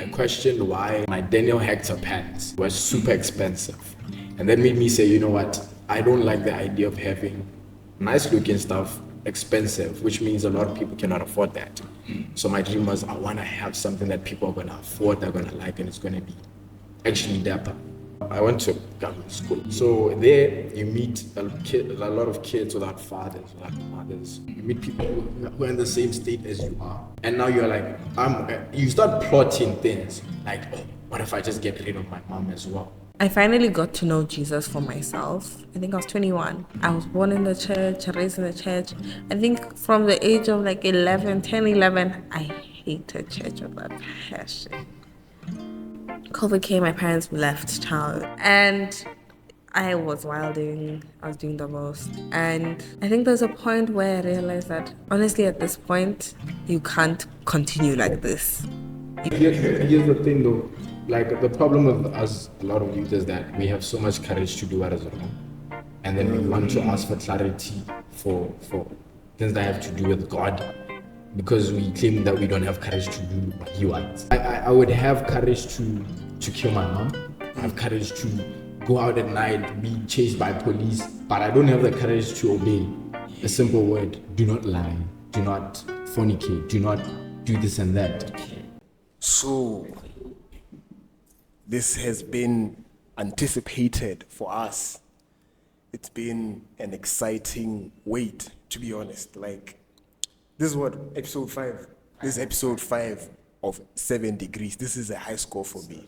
I questioned why my Daniel Hector pants were super expensive. And that made me say, you know what? I don't like the idea of having nice looking stuff expensive, which means a lot of people cannot afford that. So my dream was I want to have something that people are going to afford, they're going to like, and it's going to be actually dapper. I went to government school. So there you meet a lot of kids without fathers, without mothers. You meet people who are in the same state as you are. And now you're like, you start plotting things like, oh, what if I just get rid of my mom as well? I finally got to know Jesus for myself. I think I was 21. I was born in the church, raised in the church. I think from the age of like 11, I hated church with a passion. COVID came, my parents left town, and I was wilding. I was doing the most. And I think there's a point where I realized that, honestly, at this point, you can't continue like this. Here's the thing though, like the problem with us, a lot of youth, is that we have so much courage to do what is wrong. And then we want to ask for clarity for things that have to do with God, because we claim that we don't have courage to do what he wants. I would have courage to kill my mom. I have courage to go out at night, be chased by police, but I don't have the courage to obey a simple word: do not lie, do not fornicate, do not do this and that. So, this has been anticipated for us. It's been an exciting wait, to be honest. Like, this is what, episode 5? This is episode 5 of 7 Degrees. This is a high score for me.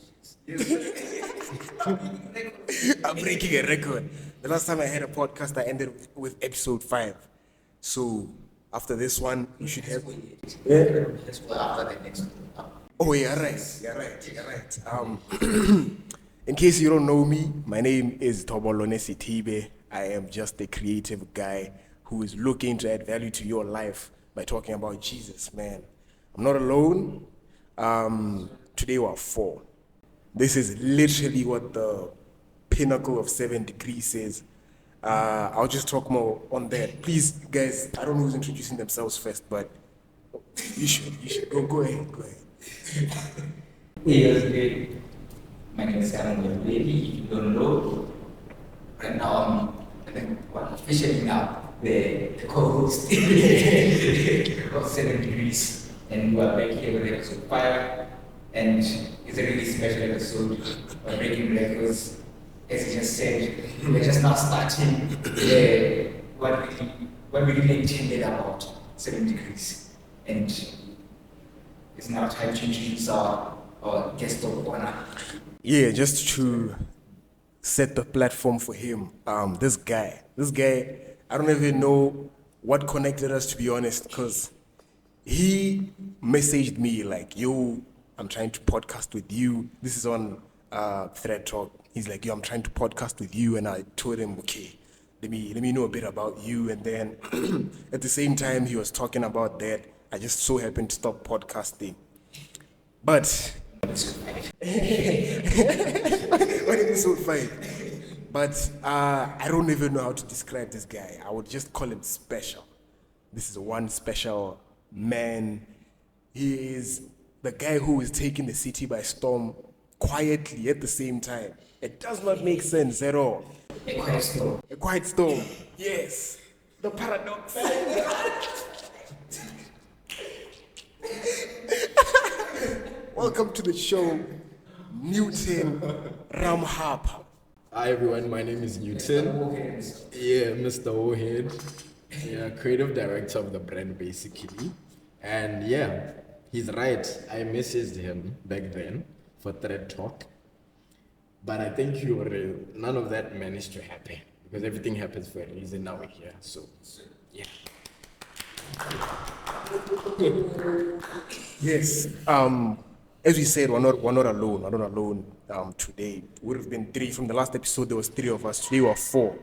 I'm breaking a record. The last time I had a podcast, I ended with episode 5. So, after this one, you should have... Yeah. After the next one. Oh, you're right. In case you don't know me, my name is Thobo Sethibe. I am just a creative guy who is looking to add value to your life by talking about Jesus, man. I'm not alone. Today we're 4. This is literally what the pinnacle of 7 Degrees is. I'll just talk more on that. Please, guys, I don't know who's introducing themselves first, but you should. Go ahead. Hey, my name is Warhead. If you don't know, right now I'm officially now the co-host of 7 Degrees, and we are back here with episode 5, and it's a really special episode of breaking records. As you just said, we're just now starting what we really intended about 7 Degrees, and it's now time to introduce our guest of honor. Yeah, just to set the platform for him. This guy, I don't even know what connected us, to be honest, because he messaged me like, yo, I'm trying to podcast with you. This is on Thread Talk. He's like, yo, I'm trying to podcast with you. And I told him, okay, let me know a bit about you. And then at the same time he was talking about that, I just so happened to stop podcasting. But what episode 5? But I don't even know how to describe this guy. I would just call him special. This is one special man. He is the guy who is taking the city by storm quietly at the same time. It does not make sense at all. A quiet storm. A quiet storm. Yes. The paradox. Welcome to the show, Newton Ramhapa. Hi everyone, my name is Newton. Yeah, Mr. Warhead. Yeah, creative director of the brand basically. And yeah, he's right. I messaged him back then for Thread Talk. But I think none of that managed to happen because everything happens for a reason. Now we're here. So yeah. Yes. As we said, we're not alone. We're not alone today. Would have been 3 from the last episode. There was 3 of us. Today we're 4.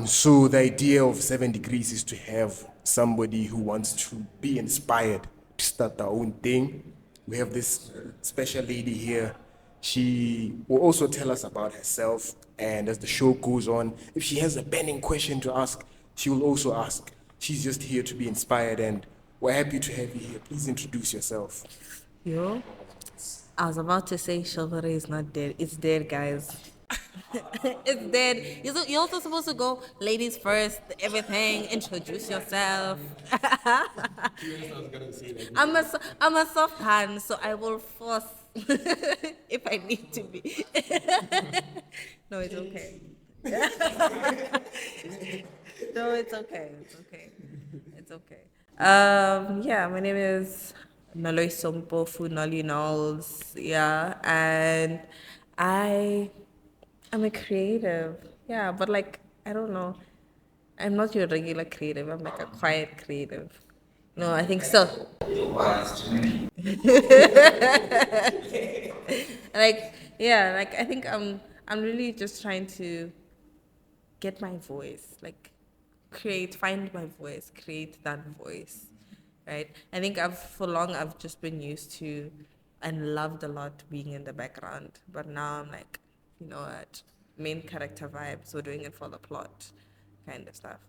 So the idea of 7 Degrees is to have somebody who wants to be inspired to start their own thing. We have this special lady here. She will also tell us about herself, and as the show goes on, if she has a burning question to ask, she will also ask. She's just here to be inspired, and we're happy to have you here. Please introduce yourself. Yo, I was about to say chivalry is not dead. It's dead, guys. It's dead. You're also supposed to go ladies first, everything, introduce yourself. I'm a soft hand, so I will force if I need to be. No, it's okay. No, it's okay. It's okay. It's okay. Yeah, my name is Noloyiso Nolly. Yeah, and I'm a creative. Yeah, but like I don't know. I'm not your regular creative. I'm like a quiet creative. No, I think so. Like yeah, like I think I'm really just trying to get my voice, like find my voice, create that voice, right? I think I've just been used to and loved a lot being in the background, but now I'm like, you know what, main character vibes, we're doing it for the plot, kind of stuff.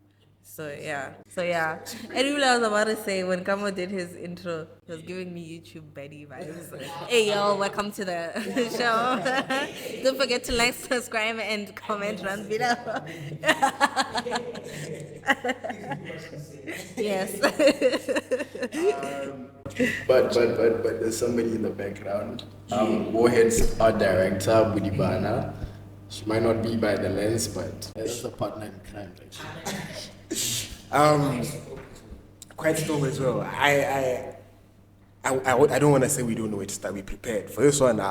So yeah. Anyway, I was about to say when Kamo did his intro, he was giving me YouTube Betty vibes. Hey yo, welcome to the show. Don't forget to like, subscribe, and comment down below. Yes. But there's somebody in the background. Warhead's art director, Budibana. She might not be by the lens, but that's a partner in crime, actually. Quite strong as well. I don't want to say we don't know it, that we prepared. For this one,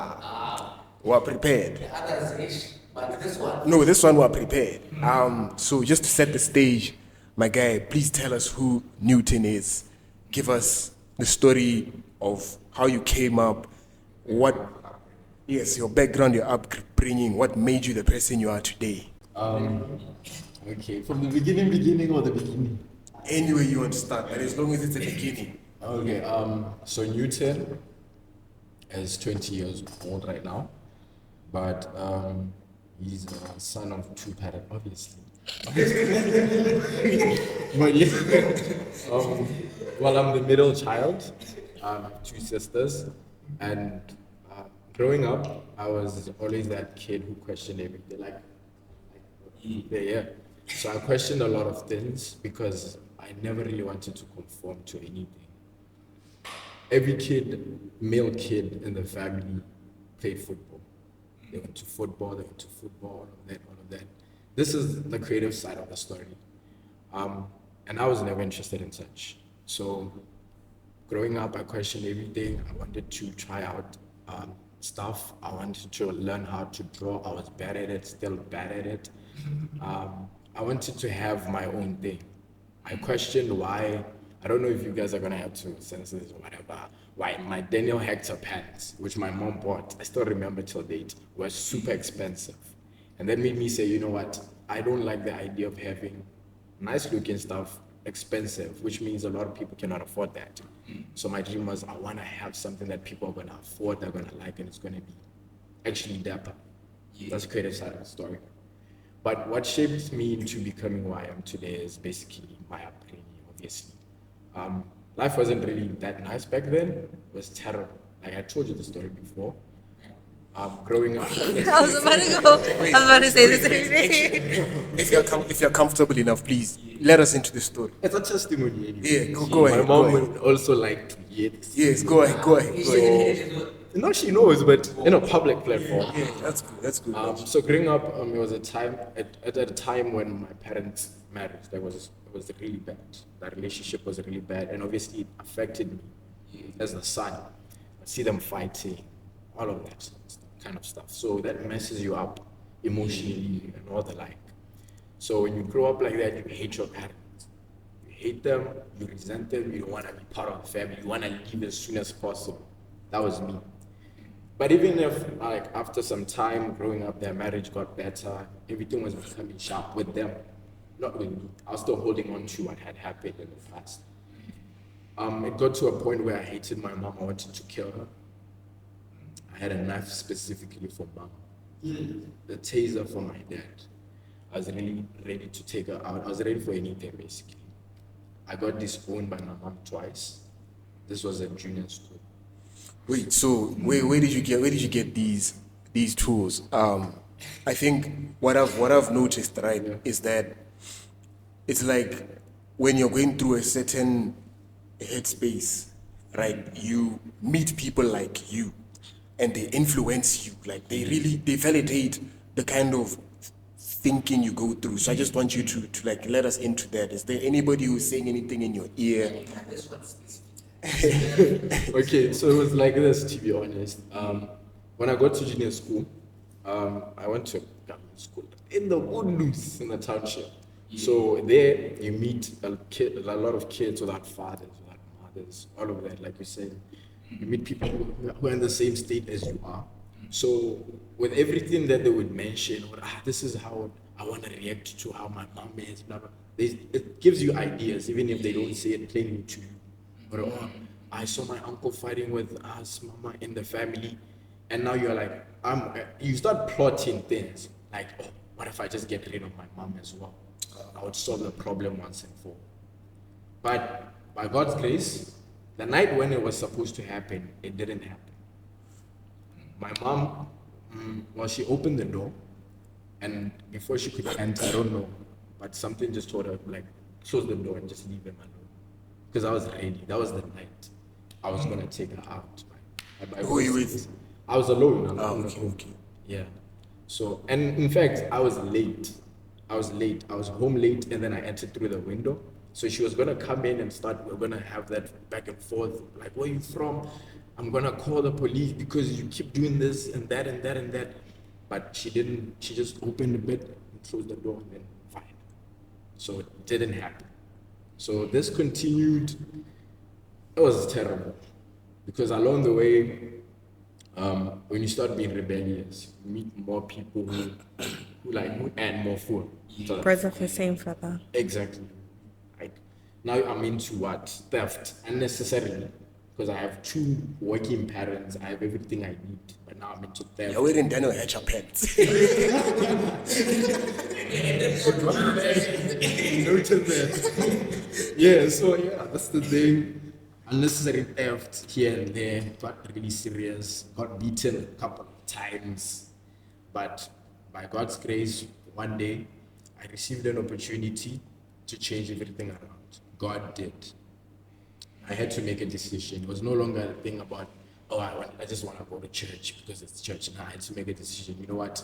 we're prepared. The others ish, but this one. No, this one we're prepared. So just to set the stage, my guy, please tell us who Newton is. Give us the story of how you came up, your background, your upbringing, what made you the person you are today. Okay, from the beginning or the beginning? Any way you want to start, but as long as it's the beginning. Okay, so Newton is 20 years old right now, but he's a son of two parents, obviously. But yeah, well, I'm the middle child. I have two sisters, and growing up, I was always that kid who questioned everything. Yeah. So I questioned a lot of things because I never really wanted to conform to anything. Every male kid in the family played football. They went to football, all of that. This is the creative side of the story. And I was never interested in such. So growing up, I questioned everything. I wanted to try out stuff. I wanted to learn how to draw. I was bad at it, still bad at it. I wanted to have my own thing. I questioned why, I don't know if you guys are gonna have to censor this or whatever, why my Daniel Hector pants, which my mom bought, I still remember till date, were super expensive. And that made me say, you know what, I don't like the idea of having nice looking stuff expensive, which means a lot of people cannot afford that. So my dream was, I wanna have something that people are gonna afford, they're gonna like, and it's gonna be actually dapper. That's the creative side of the story. But what shaped me into becoming who I am today is basically my upbringing, obviously. Life wasn't really that nice back then. It was terrible. Like I told you the story before. Growing up. I was about to say the same thing. If you're comfortable enough, please let us into the story. It's a testimony anyway. Yeah, go ahead. My mom would also like to hear this. Yes, go ahead. So, no, she knows, but in a public platform. Yeah, that's good. So growing up, it was a time at a time when my parents married. It was really bad. That relationship was really bad, and obviously it affected me as the son. I see them fighting, all of that kind of stuff. So that messes you up emotionally and all the like. So when you grow up like that, you hate your parents. You hate them, you resent them, you don't want to be part of the family, you want to leave as soon as possible. That was me. But even if, like, after some time growing up, their marriage got better, everything was becoming sharp with them, not with me. I was still holding on to what had happened in the past. It got to a point where I hated my mom. I wanted to kill her. I had a knife specifically for mom. The taser for my dad. I was really ready to take her out. I was ready for anything, basically. I got disowned by my mom twice. This was at junior school. Wait, so where did you get these tools? I think what I've noticed, right, is that it's like when you're going through a certain headspace, right, you meet people like you and they influence you. Like they validate the kind of thinking you go through. So I just want you to like let us into that. Is there anybody who's saying anything in your ear? Okay, so it was like this, to be honest. When I got to junior school, I went to government school in the Woodloose in the township. So there you meet a lot of kids without fathers, without mothers, all of that, like you said. You meet people who are in the same state as you are. So with everything that they would mention, or this is how I want to react to how my mom is, blah, blah, it gives you ideas, even if they don't say it plainly to you. Or, oh, I saw my uncle fighting with us, mama, in the family. And now you're like, you start plotting things. Like, oh, what if I just get rid of my mom as well? I would solve the problem once and for all. But by God's grace, the night when it was supposed to happen, it didn't happen. My mom, well, she opened the door, and before she could enter, I don't know, but something just told her, like, close the door and just leave him alone. Because I was ready. That was the night I was going to take her out. Who are you with? I was alone. Okay. Yeah. So, and in fact, I was late. I was home late, and then I entered through the window. So she was going to come in and we're going to have that back and forth. Like, where are you from? I'm going to call the police because you keep doing this and that and that and that. But she didn't. She just opened the bed and closed the door and then fine. So it didn't happen. So this continued. It was terrible. Because along the way, when you start being rebellious, you meet more people who add more food. So, Birds of the same feather. exactly. Like now I'm into what? Theft. Unnecessarily. Because I have 2 working parents, I have everything I need. But now I'm into theft. You're wearing Daniel Hatcher pants. Noted that. Yeah, so yeah, that's the thing. Unnecessary theft here and there, got really serious, got beaten a couple of times. But by God's grace, one day I received an opportunity to change everything around. God did. I had to make a decision. It was no longer a thing about, oh, I just want to go to church because it's church. Now I had to make a decision. You know what?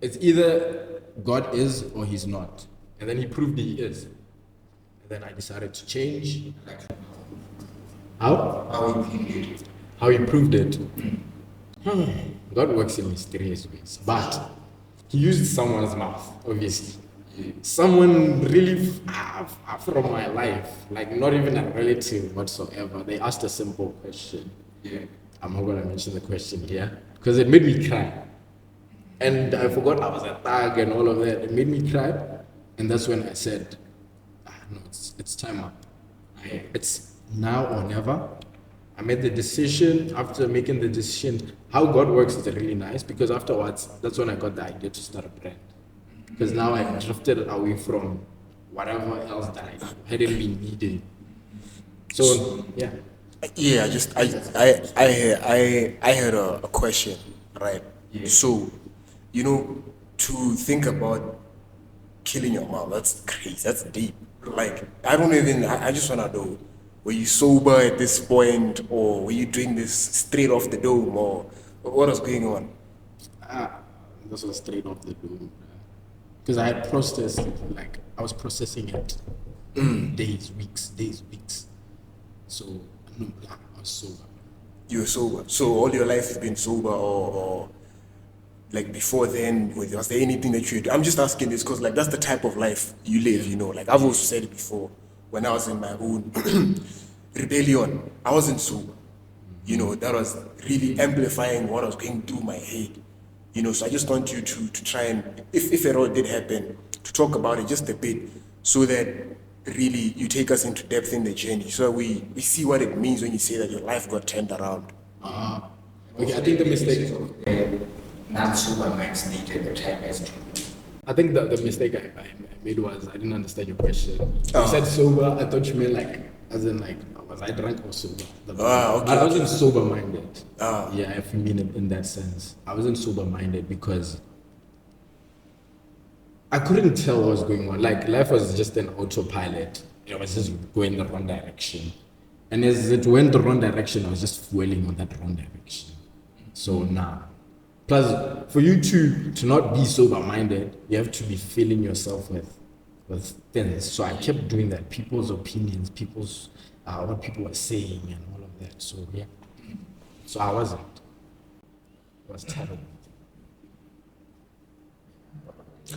It's either God is or he's not. And then he proved he is. And then I decided to change. How he proved it. God works in mysterious ways. But he used someone's mouth, obviously. Someone really far from my life, like not even a relative whatsoever. They asked a simple question. I'm not going to mention the question here because it made me cry. And I forgot I was a thug and all of that. It made me cry. And that's when I said, no, it's time up. It's now or never. I made the decision. After making the decision, how God works is really nice because afterwards, that's when I got the idea to start a brand. Because now I drifted away from whatever else that I hadn't been needing. So yeah. Yeah, I had a question, right? Yeah. So, to think about killing your mom, that's crazy, that's deep. Like, I just wanna know, were you sober at this point, or were you doing this straight off the dome, or what was going on? This was straight off the dome. Because I had processed it, like I was processing it days, weeks. So I was sober. You were sober. So all your life has been sober, or like before then, was there anything that you? I'm just asking this because like that's the type of life you live. Like I've also said it before. When I was in my own rebellion, I wasn't sober. That was really amplifying what was going through my head. So I just want you to try and, if it all did happen, to talk about it just a bit so that really you take us into depth in the journey so we see what it means when you say that your life got turned around. Okay, I think the mistake... Not Superman state at the time as I think the mistake I made was I didn't understand your question. You said sober, I thought you meant like, as in like, Was I drunk or sober? Okay, I wasn't sober-minded. Ah. Yeah, if you mean it in that sense. I wasn't sober-minded because I couldn't tell what was going on. Like, life was just an autopilot. It was just going the wrong direction. And as it went the wrong direction, I was just fueling on that wrong direction. So, nah. Plus, for you to not be sober-minded, you have to be filling yourself with things. So I kept doing that. People's opinions, what people were saying and all of that. So, yeah. So I wasn't. It was terrible.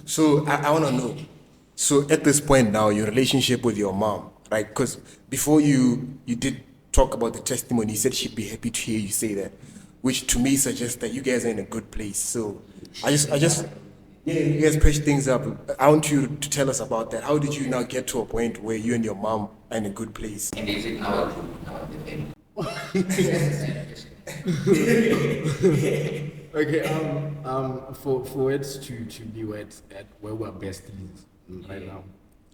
So I want to know. So at this point now, your relationship with your mom, right? Because before you did talk about the testimony, you said she'd be happy to hear you say that, which to me suggests that you guys are in a good place. So yeah, you guys push things up. I want you to tell us about that. How did you now get to a point where you and your mom are in a good place? And is it now the Okay, for it to be where we're besties right now,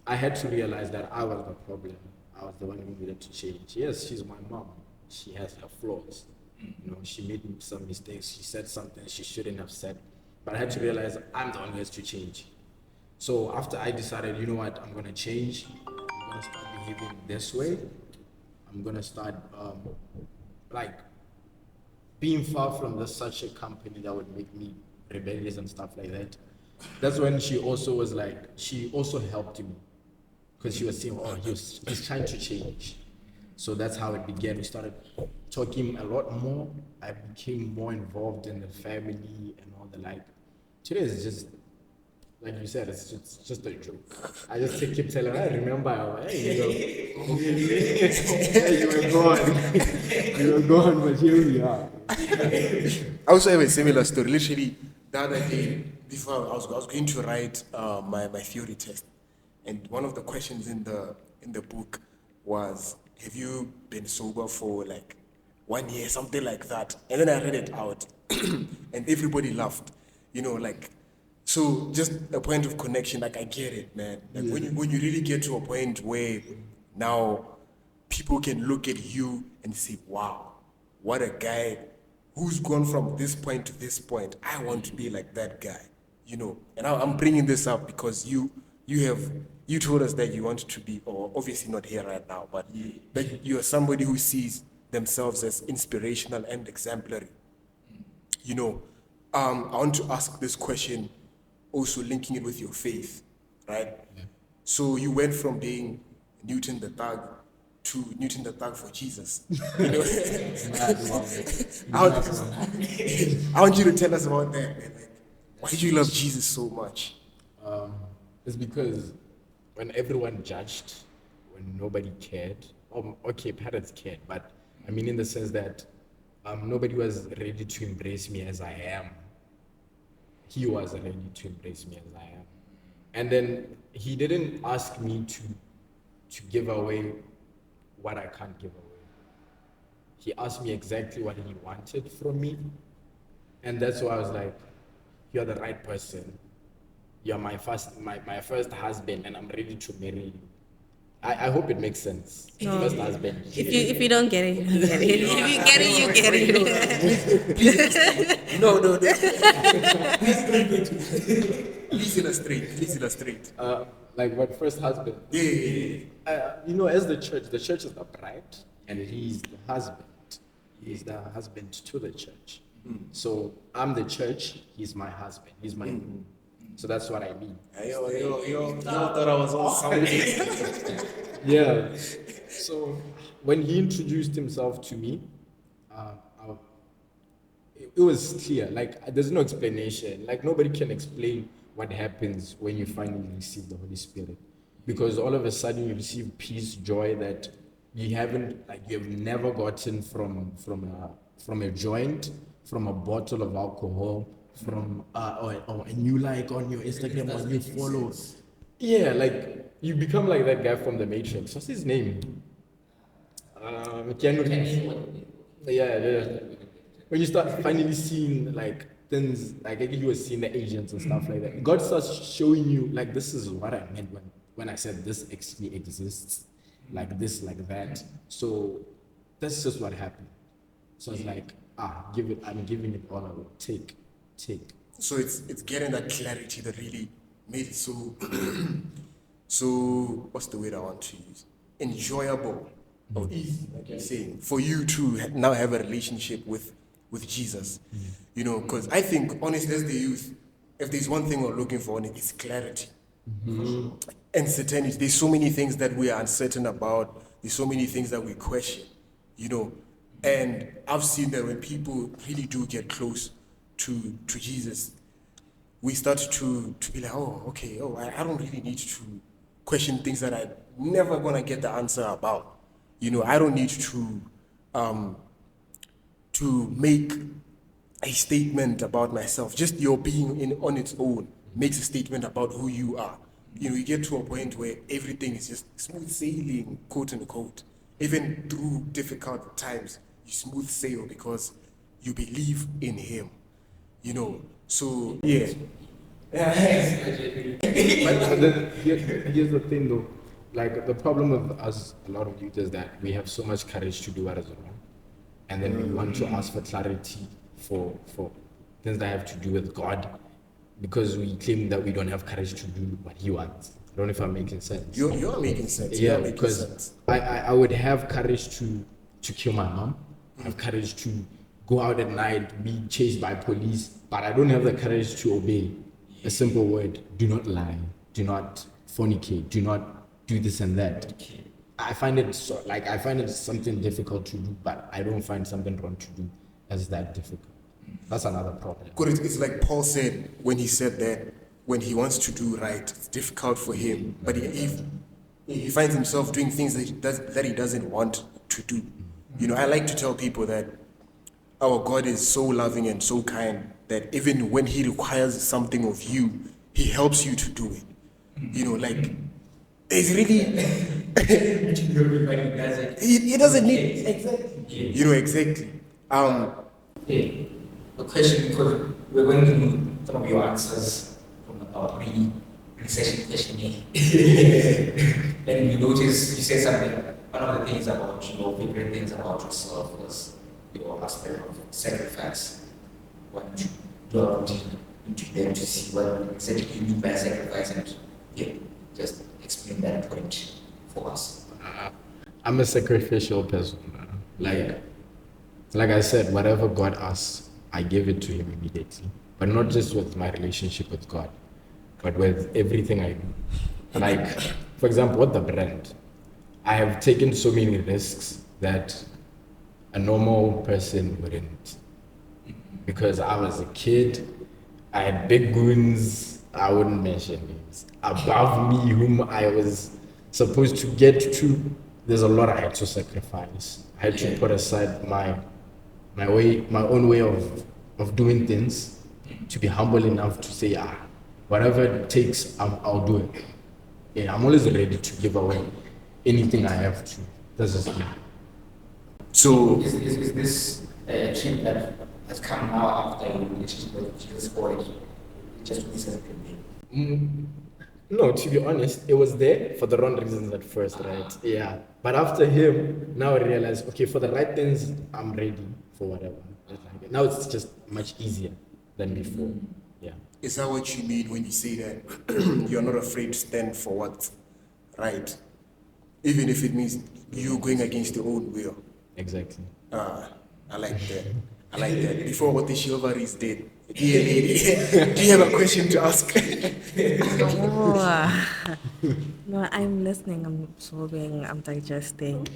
I had to realize that I was the problem. I was the one who needed to change. Yes, she's my mom. She has her flaws. She made some mistakes. She said something she shouldn't have said. But I had to realize I'm the one who has to change. So after I decided, you know what, I'm gonna change. I'm gonna start behaving this way. I'm gonna start being far from such a company that would make me rebellious and stuff like that. That's when she also helped me, because she was saying, oh, he's trying to change. So that's how it began. We started talking a lot more. I became more involved in the family and all the like. Today is just, like you said, it's just a joke. I just keep telling her, I remember, hey, you were gone. You were gone, but here we are. I also have a similar story. Literally, the other day, before I was going to write my theory test, and one of the questions in the book was, have you been sober for like 1 year, something like that? And then I read it out, and everybody laughed. So just a point of connection. Like, I get it, man. Like, when you really get to a point where now people can look at you and say, wow, what a guy who's gone from this point to this point. I want to be like that guy, And I'm bringing this up because you told us that you want to be, or obviously not here right now, but that you are somebody who sees themselves as inspirational and exemplary. I want to ask this question, also linking it with your faith, right? Yeah. So you went from being Newton the Thug to Newton the Thug for Jesus. I want you to tell us about that, man. Like, why do you love Jesus so much? It's because when everyone judged, when nobody cared, okay, parents cared, but I mean in the sense that nobody was ready to embrace me as I am. He was ready to embrace me as I am. And then he didn't ask me to give away what I can't give away. He asked me exactly what he wanted from me. And that's why I was like, you're the right person. You're my first husband, and I'm ready to marry you. I hope it makes sense. No. First husband. If you don't get it, you don't get it. If you get it, you get it. No. Please illustrate. Like what first husband? Yeah. As the church is the bride, and he's the husband. He's the husband to the church. So I'm the church, he's my husband, he's my groom. So that's what I mean. Yo, thought I was on something. Yeah. So when he introduced himself to me, it was clear. Like, there's no explanation. Like, nobody can explain what happens when you finally receive the Holy Spirit, because all of a sudden you receive peace, joy that you've never gotten from a joint, from a bottle of alcohol, from and you like on your Instagram, or you follow. Yeah, like you become like that guy from the Matrix. What's his name? Keanu Reeves. Yeah. When you start finally seeing like things, like he was seeing the agents and stuff like that, God starts showing you like, this is what I meant when I said this actually exists. like this, like that. So that's just what happened. So it's like, I'm giving it all I will. Take. So it's getting that clarity that really made it so so what's the word I want to use? Enjoyable or easy, like you're saying, for you to now have a relationship with Jesus. You know, because I think honestly as the youth, if there's one thing we're looking for, it's clarity. And certainty. There's so many things that we are uncertain about. There's so many things that we question, you know. And I've seen that when people really do get close to Jesus, we start to be like, I don't really need to question things that I'm never gonna get the answer about. You know, I don't need to make a statement about myself. Just your being on its own makes a statement about who you are. You know, you get to a point where everything is just smooth sailing, quote unquote. Even through difficult times, you smooth sail because you believe in Him. You know, so yeah. But here's the thing though, like the problem with us, a lot of youth, is that we have so much courage to do what is wrong, and then we want to ask for clarity for things that have to do with God, because we claim that we don't have courage to do what He wants. I don't know if I'm making sense. You're making sense. Yeah, You're making because sense. I would have courage to kill my mom. I have courage to go out at night, be chased by police, but I don't have the courage to obey a simple word: do not lie, do not fornicate, do not do this and that. I find it something difficult to do, but I don't find something wrong to do as that difficult. That's another problem. It's like Paul said when he said that when he wants to do right, it's difficult for him, but if he finds himself doing things that he doesn't want to do. You know, I like to tell people that our God is so loving and so kind that even when He requires something of you, He helps you to do it. You know, like it's really he doesn't need exactly. You know, exactly. Okay. A question, because we're going through some of your answers from our pre-session questionnaire. And you notice you said something. One of the things about your favorite things about yourself was your aspect of sacrifice. What you delved into them to see what exactly you mean by sacrifice, and just explain that point for us. I'm a sacrificial person. Like I said, whatever God asks, I give it to Him immediately. But not just with my relationship with God, but with everything I do. Like, for example, with the brand, I have taken so many risks that a normal person wouldn't. Because I was a kid, I had big goons, I wouldn't mention names, above me whom I was supposed to get to. There's a lot I had to sacrifice. I had to put aside my own way of doing things, to be humble enough to say, whatever it takes, I'll do it. Yeah, I'm always ready to give away anything I have to. That's just me. So Is this a trip that has come now after your relationship with Jesus, or it just recently? No, to be honest, it was there for the wrong reasons at first, right? Yeah. But after him, now I realize, okay, for the right things, I'm ready for whatever. Now it's just much easier than before. Yeah. is that what you mean when you say that you're not afraid to stand for what's right? Even if it means you going against your own will. Exactly. I like that. I like that. Before what the chivalry is dead. Dear lady, do you have a question to ask? No, I'm listening, I'm absorbing, I'm digesting.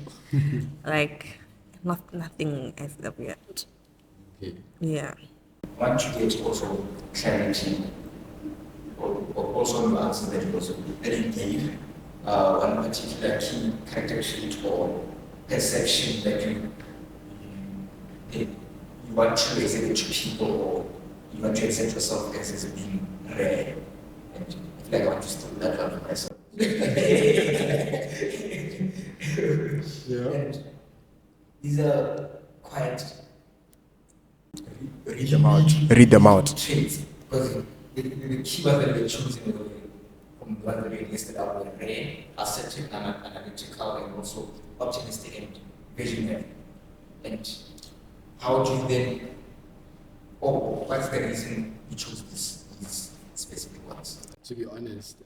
Like, nothing as of yet. Okay. Yeah. I want to get also clarity, or also the answer that you gave, one particular key character trait or perception that you want to exhibit to people, or you want to accept yourself as being rare. And I feel like I want to steal that one for myself. Yeah. And these are quite Read them out. Read them out. traits, because the key word that we're choosing from the one that we listed out were rare, assertive, analytical, and also optimistic and visionary. And how do you then, or what's the reason you chose these specific ones? To be honest,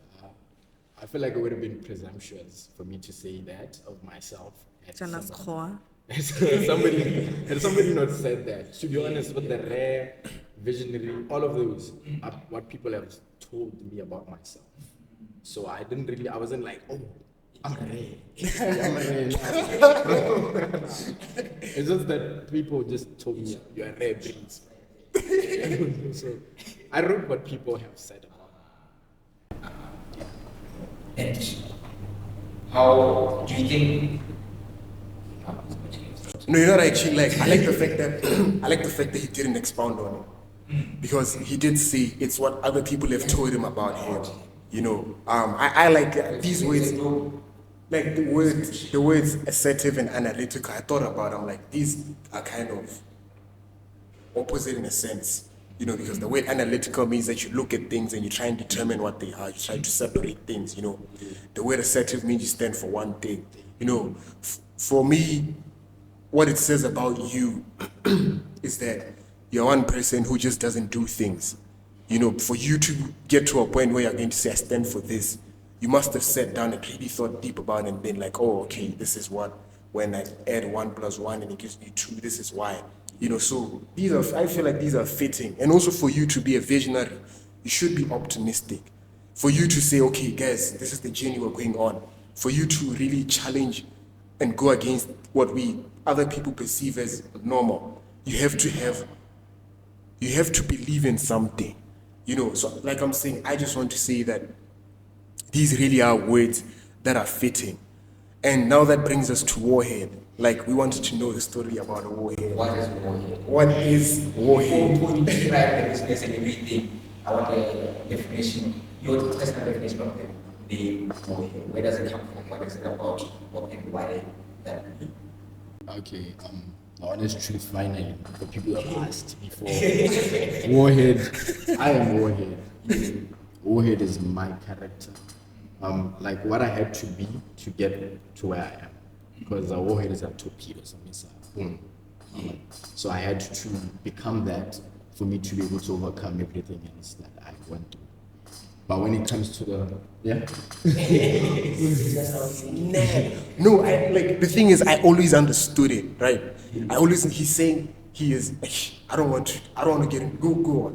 I feel like it would have been presumptuous for me to say that of myself. Jana Skhoa. Somebody not said that. To be honest, with the rare, visionary, all of those are what people have told me about myself. So I wasn't like, oh, I'm rare. I'm rare. No. It's just that people just told me you're a rare breed. So I wrote what people have said about me. And how do you think? No, you're not actually like. I like the fact that he didn't expound on it, because he did say it's what other people have told him about him. You know, I like these words, like the words assertive and analytical. I thought about them like these are kind of opposite in a sense. You know, because the word analytical means that you look at things and you try and determine what they are. You try to separate things, you know. The word assertive means you stand for one thing. You know, for me, what it says about you is that you're one person who just doesn't do things. You know, for you to get to a point where you're going to say, I stand for this, you must have sat down and really thought deep about it and been like, oh, okay, this is what, when I add 1 + 1 and it gives me 2, this is why. You know, so I feel like these are fitting. And also for you to be a visionary, you should be optimistic. For you to say, okay, guys, this is the journey we're going on. For you to really challenge and go against what other people perceive as normal. You have to believe in something. You know, so like I'm saying, I just want to say that these really are words that are fitting. And now that brings us to Warhead. Like, we wanted to know the story about Warhead. What is Warhead? What is Warhead? Before you describe the business and everything, I want a definition, your personal definition of the name Warhead. Where does it come from? What is it about? And why that? Okay, the honest truth, finally, the people have asked before. Warhead, I am Warhead. Warhead is my character. Like what I had to be to get to where I am. Because a warhead is a torpedo, so it's a boom. So I had to become that for me to be able to overcome everything else that I went through. But when it comes to the No, the thing is, I always understood it, right? He's saying he is. I don't want to get in. Go on.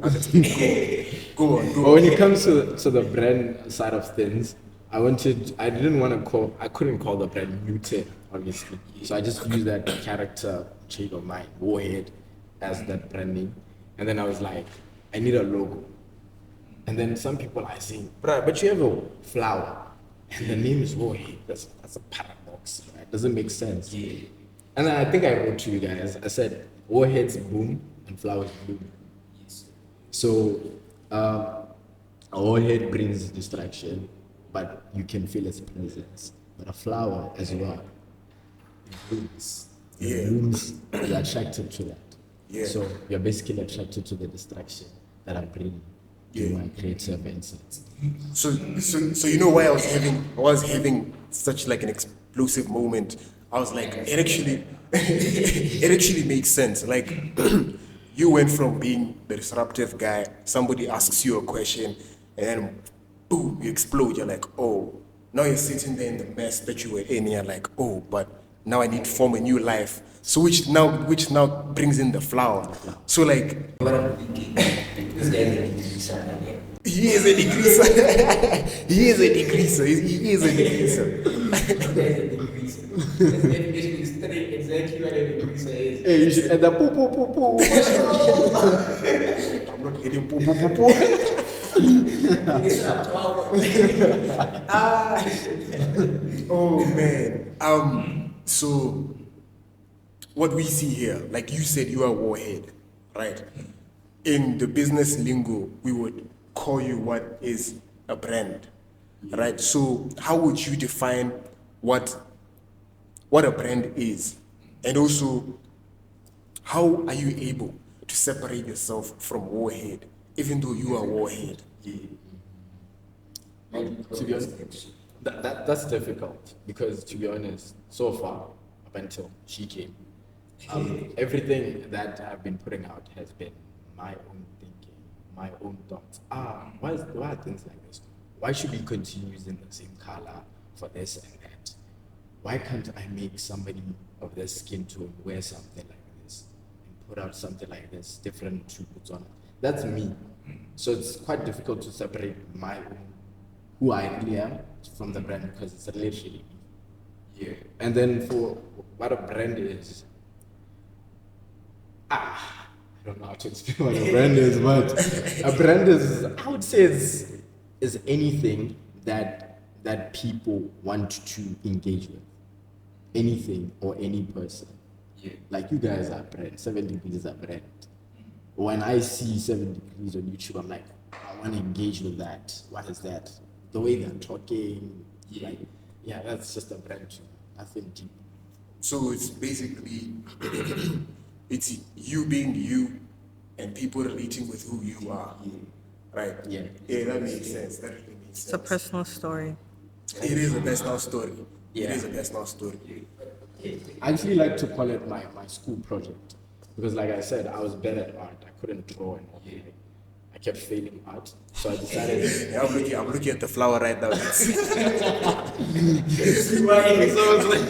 Go on. But when it comes to the brand side of things, I couldn't call the brand Newton, obviously. So I just used that character trait of mine, Warhead, as that branding. And then I was like, I need a logo. And then some people are saying, but you have a flower, and the name is Warhead. That's a paradox, right? It doesn't make sense. And then I think I wrote to you guys, I said, warheads boom and flowers bloom. So a warhead brings distraction, but you can feel its presence. But a flower as well, it blooms. It blooms, you're attracted to that. Yeah. So you're basically attracted to the distraction that I'm bringing to my creative insights. So you know why I was having such like an explosive moment. I was like, it actually makes sense. Like you went from being the disruptive guy, somebody asks you a question, and then boom, you explode. You're like, oh, now you're sitting there in the mess that you were in. You're like, oh, but now I need to form a new life. So which now brings in the flower. So like, This guy is a decreaser. he is a decreaser. He is a decreaser. He is a decreaser. The definition is exactly what a decreaser is. Hey, you should add the poo poo poo poo. I'm not hitting poo poo poo poo. Oh man. So what we see here, like you said, you are Warhead, right? In the business lingo, we would call you what is a brand, right? So how would you define what a brand is? And also, how are you able to separate yourself from Warhead, even though you are Warhead? To be honest, that's difficult because, to be honest, so far up until she came, everything that I've been putting out has been my own thinking, my own thoughts. Why are things like this? Why should we continue using the same color for this and that? Why can't I make somebody of this skin tone wear something like this and put out something like this, different tributes on it? That's me. So it's quite difficult to separate my own, who I really am, from the brand, because it's literally me. Yeah. And then for what a brand is, I don't know how to explain what a brand is, but a brand is, I would say, is anything that people want to engage with. Anything or any person. Yeah. Like you guys are brand, 7 Degrees are brand. When I see 7 Degrees on YouTube, I'm like, I want to engage with that. What is that? The way they're talking, like, yeah, that's just a brand too. Nothing deep. So it's basically, it's you being you and people relating with who you are. Right? Yeah. Yeah, that makes sense. That really makes sense. It's a personal story. It is a personal story. Yeah. It is a personal story. I actually like to call it my school project. Because like I said, I was bad at art. I couldn't draw and all. I kept failing art. So I decided. Yeah, I'm looking at the flower right now. So it's like,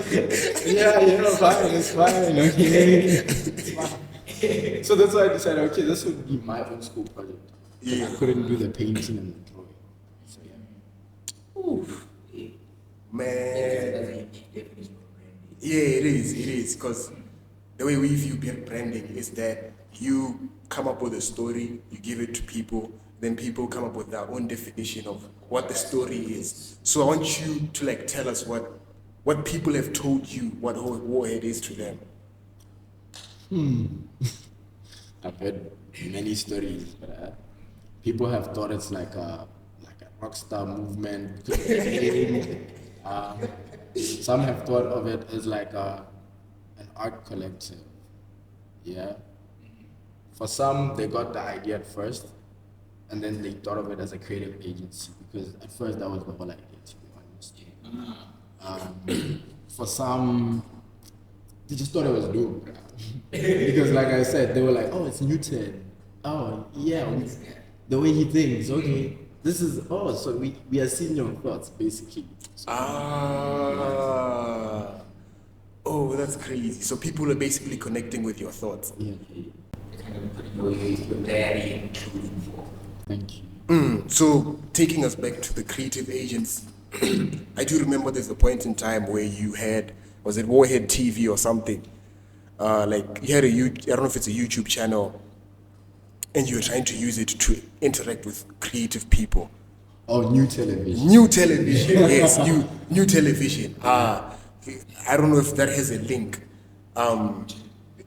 yeah, fine, it's fine, okay. It's fine. So that's why I decided, okay, this would be my own school project. Yeah. I couldn't do the painting and the drawing. So yeah. Oof. Man. Yeah, it is. Because the way we view branding is that you come up with a story, you give it to people, then people come up with their own definition of what the story is. So I want you to like tell us what people have told you what Warhead is to them. I've heard many stories, but people have thought it's like a rock star movement. Some have thought of it as like an art collective. Yeah. For some, they got the idea at first, and then they thought of it as a creative agency, because at first that was the whole idea, to be honest. For some, they just thought it was dope. Because like I said, they were like, oh, it's Newton. Oh, yeah, the way he thinks, okay. This is, so we are seeing your thoughts, basically. So, oh, that's crazy. So people are basically connecting with your thoughts. Yeah. Kind of putting your diary into. Thank you. So taking us back to the creative agency, I do remember there's a point in time where you had, was it Warhead TV or something? Like you had I don't know if it's a YouTube channel, and you were trying to use it to interact with creative people. Oh, new television. New television, yes, new television. I don't know if that has a link.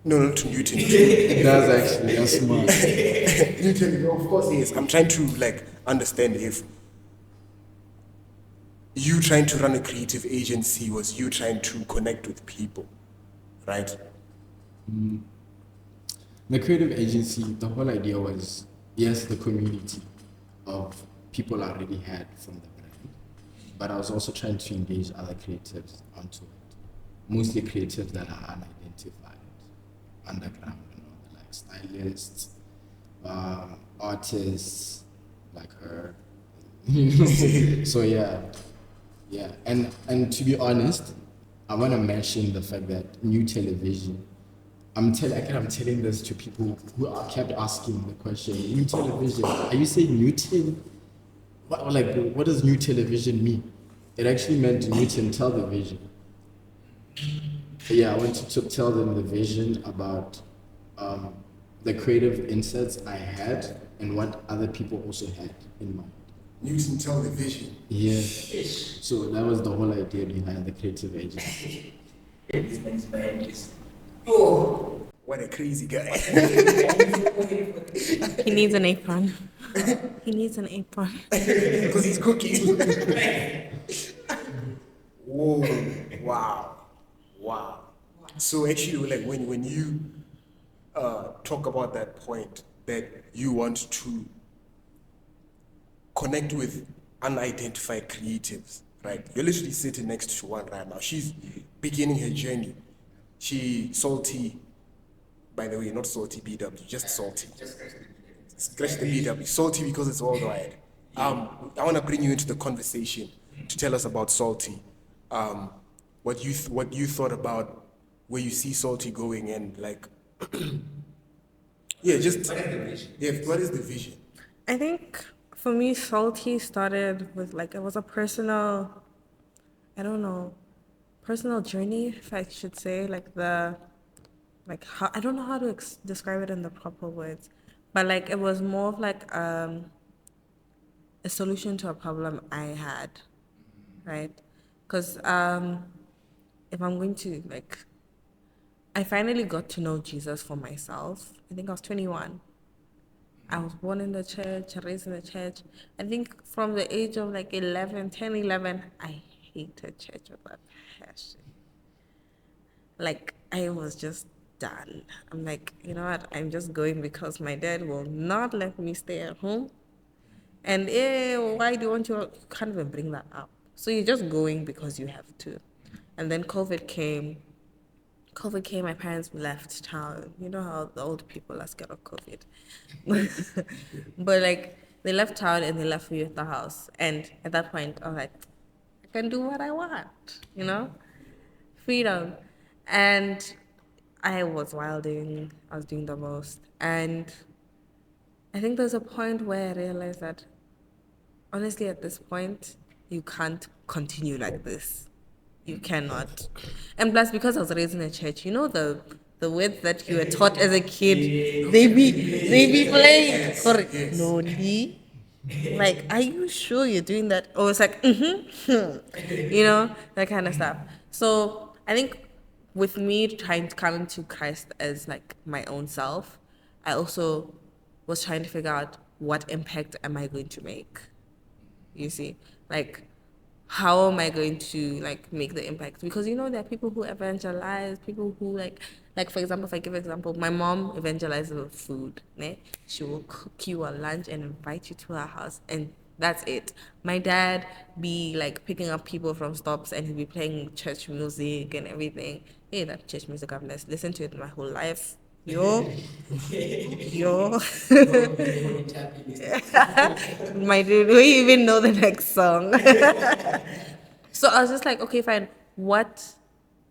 No, not to Newton. It does actually, that's smart. Newton, of course, yes. I'm trying to like understand if you trying to run a creative agency was you trying to connect with people, right? The creative agency, the whole idea was, yes, the community of people I already had from the brand, but I was also trying to engage other creatives onto it. Mostly creatives that are unidentified, underground, like stylists, artists, like her. So yeah. And to be honest, I want to mention the fact that new television. I'm telling this to people who kept asking the question, new television, are you saying Newton? What does new television mean? It actually meant Newton television. Yeah, I wanted to tell them the vision about the creative insights I had and what other people also had in mind. Newton television. Yeah. So that was the whole idea behind the creative agency. Oh, what a crazy guy. He needs an apron. He needs an apron. Because he's cooking. Whoa, wow. So actually, like when you talk about that point that you want to connect with unidentified creatives, right? You're literally sitting next to one right now. She's beginning her journey. She salty, by the way, not salty BW, just salty. Scratch the BW. Salty because it's worldwide. I want to bring you into the conversation to tell us about salty. What you thought about where you see salty going, and like, yeah, just yeah. What is the vision? I think for me, salty started with like it was a personal, I don't know, personal journey, if I should say, like how I don't know how to describe it in the proper words, but like it was more of like a solution to a problem I had, right? Because if I'm going to like, I finally got to know Jesus for myself. I think I was 21. I was born in the church, raised in the church. I think from the age of like 11, 10, 11, I hated church with a passion. Like, I was just done. I'm like, you know what? I'm just going because my dad will not let me stay at home. And why do you want to? You can't even bring that up. So you're just going because you have to. And then COVID came, my parents left town. You know how the old people are scared of COVID. But like, they left town and they left me with the house. And at that point, I was like, I can do what I want, you know? Freedom. And I was wilding, I was doing the most. And I think there's a point where I realized that honestly, at this point, you can't continue like this. You cannot. And plus, because I was raised in a church, you know the words that you were taught as a kid, they be playing. Sorry, no, like, are you sure you're doing that? Or it's like, you know, that kind of stuff. So I think with me trying to come into Christ as like my own self, I also was trying to figure out what impact am I going to make. You see, like, how am I going to like make the impact? Because you know there are people who evangelize, people who like for example, if I give an example, my mom evangelizes with food. Ne? She will cook you a lunch and invite you to her house, and that's it. My dad be like picking up people from stops and he'll be playing church music and everything. Hey, that church music I've listened to it my whole life. Yo, yo. My dude, we even know the next song. So I was just like, okay, fine. What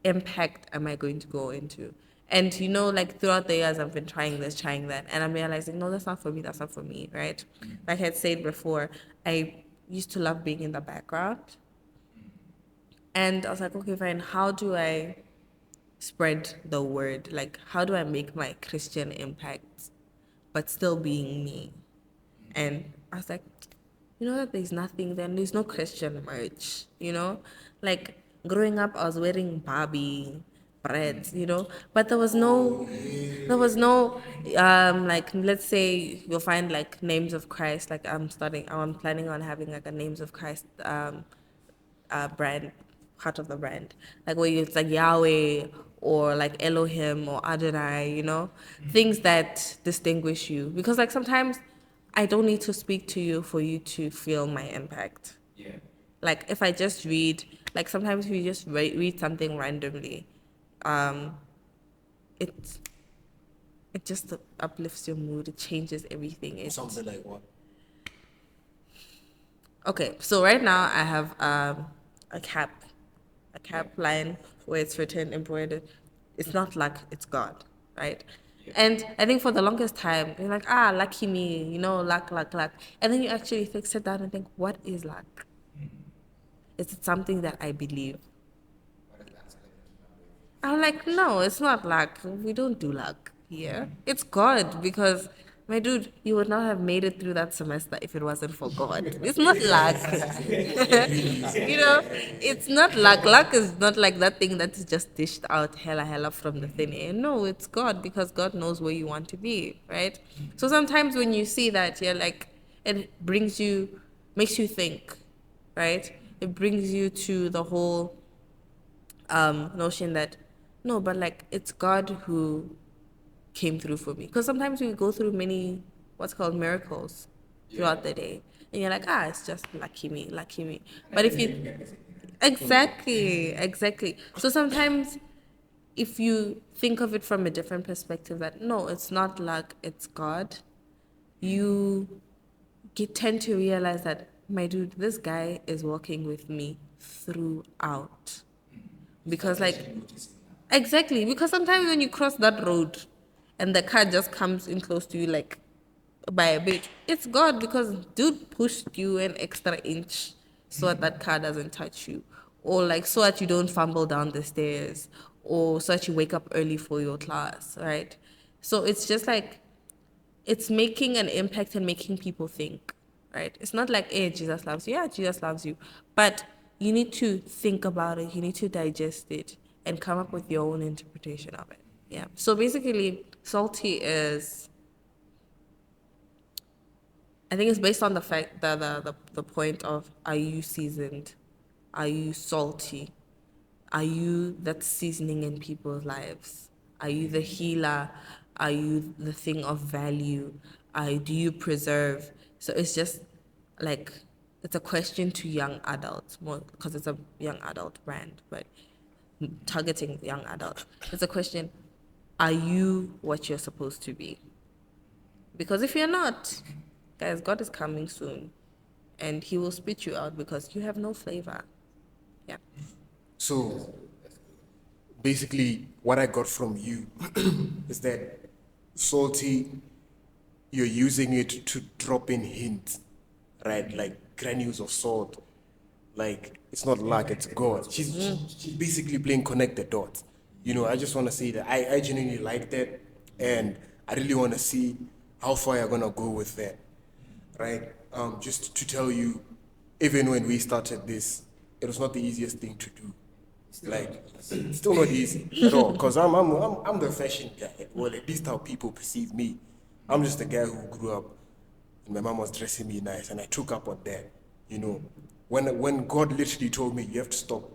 impact am I going to go into? And you know, like throughout the years, I've been trying this, trying that, and I'm realizing, no, that's not for me. That's not for me, right? Like I had said before, I used to love being in the background, and I was like, okay, fine. How do I spread the word? Like, how do I make my Christian impact, but still being me? And I was like, you know that there's nothing, then there's no Christian merch, you know? Like growing up I was wearing Barbie breads, you know, but there was no like let's say you'll find like names of Christ, like I'm planning on having like a names of Christ brand, part of the brand, like where it's like Yahweh or like Elohim or Adonai, you know, things that distinguish you. Because like sometimes I don't need to speak to you for you to feel my impact. Yeah. Like if I just read, like sometimes if you just read something randomly, um, it it just uplifts your mood. It changes everything. Something like what? Okay, so right now I have a cap line where it's written embroidered. It's not luck, it's God, right? And I think for the longest time you're like, lucky me, you know, luck, luck, luck. And then you actually sit down and think, what is luck? Is it something that I believe? I'm like, no, it's not luck. We don't do luck here. It's God, because my dude, you would not have made it through that semester if it wasn't for God. It's not luck. You know, it's not luck. Luck is not like that thing that is just dished out hella from the thin air. No, it's God, because God knows where you want to be, right? So sometimes when you see that, you're like, it makes you think, right? It brings you to the whole notion that no, but like it's God who came through for me. Because sometimes we go through many what's called miracles, throughout the day. And you're like, it's just lucky me, lucky me. But if you, exactly. So sometimes if you think of it from a different perspective, that no, it's not luck, it's God, you tend to realize that, my dude, this guy is walking with me throughout. Because exactly, because sometimes when you cross that road and the car just comes in close to you like by a bit, it's God, because dude pushed you an extra inch so that car doesn't touch you, or like so that you don't fumble down the stairs, or so that you wake up early for your class, right? So it's just like, it's making an impact and making people think, right? It's not like, hey, Jesus loves you. Yeah, Jesus loves you. But you need to think about it. You need to digest it and come up with your own interpretation of it. Yeah. So basically, salty is, I think it's based on the fact that the point of, are you seasoned? Are you salty? Are you that seasoning in people's lives? Are you the healer? Are you the thing of value? Do you preserve? So it's just like, it's a question to young adults, more because it's a young adult brand, but targeting young adults. It's a question, are you what you're supposed to be? Because if you're not, guys, God is coming soon and he will spit you out because you have no flavor. Yeah. So basically, what I got from you is that salty, you're using it to drop in hints, right? Like granules of salt. Like, it's not luck, it's God. She's basically playing connect the dots. I just want to say that I genuinely like that, and I really want to see how far you're going to go with that, right? Just to tell you, even when we started this, it was not the easiest thing to do. Like, it's still not easy at all, because I'm the fashion guy. Well, at least how people perceive me. I'm just a guy who grew up and my mom was dressing me nice, and I took up on that. When God literally told me, you have to stop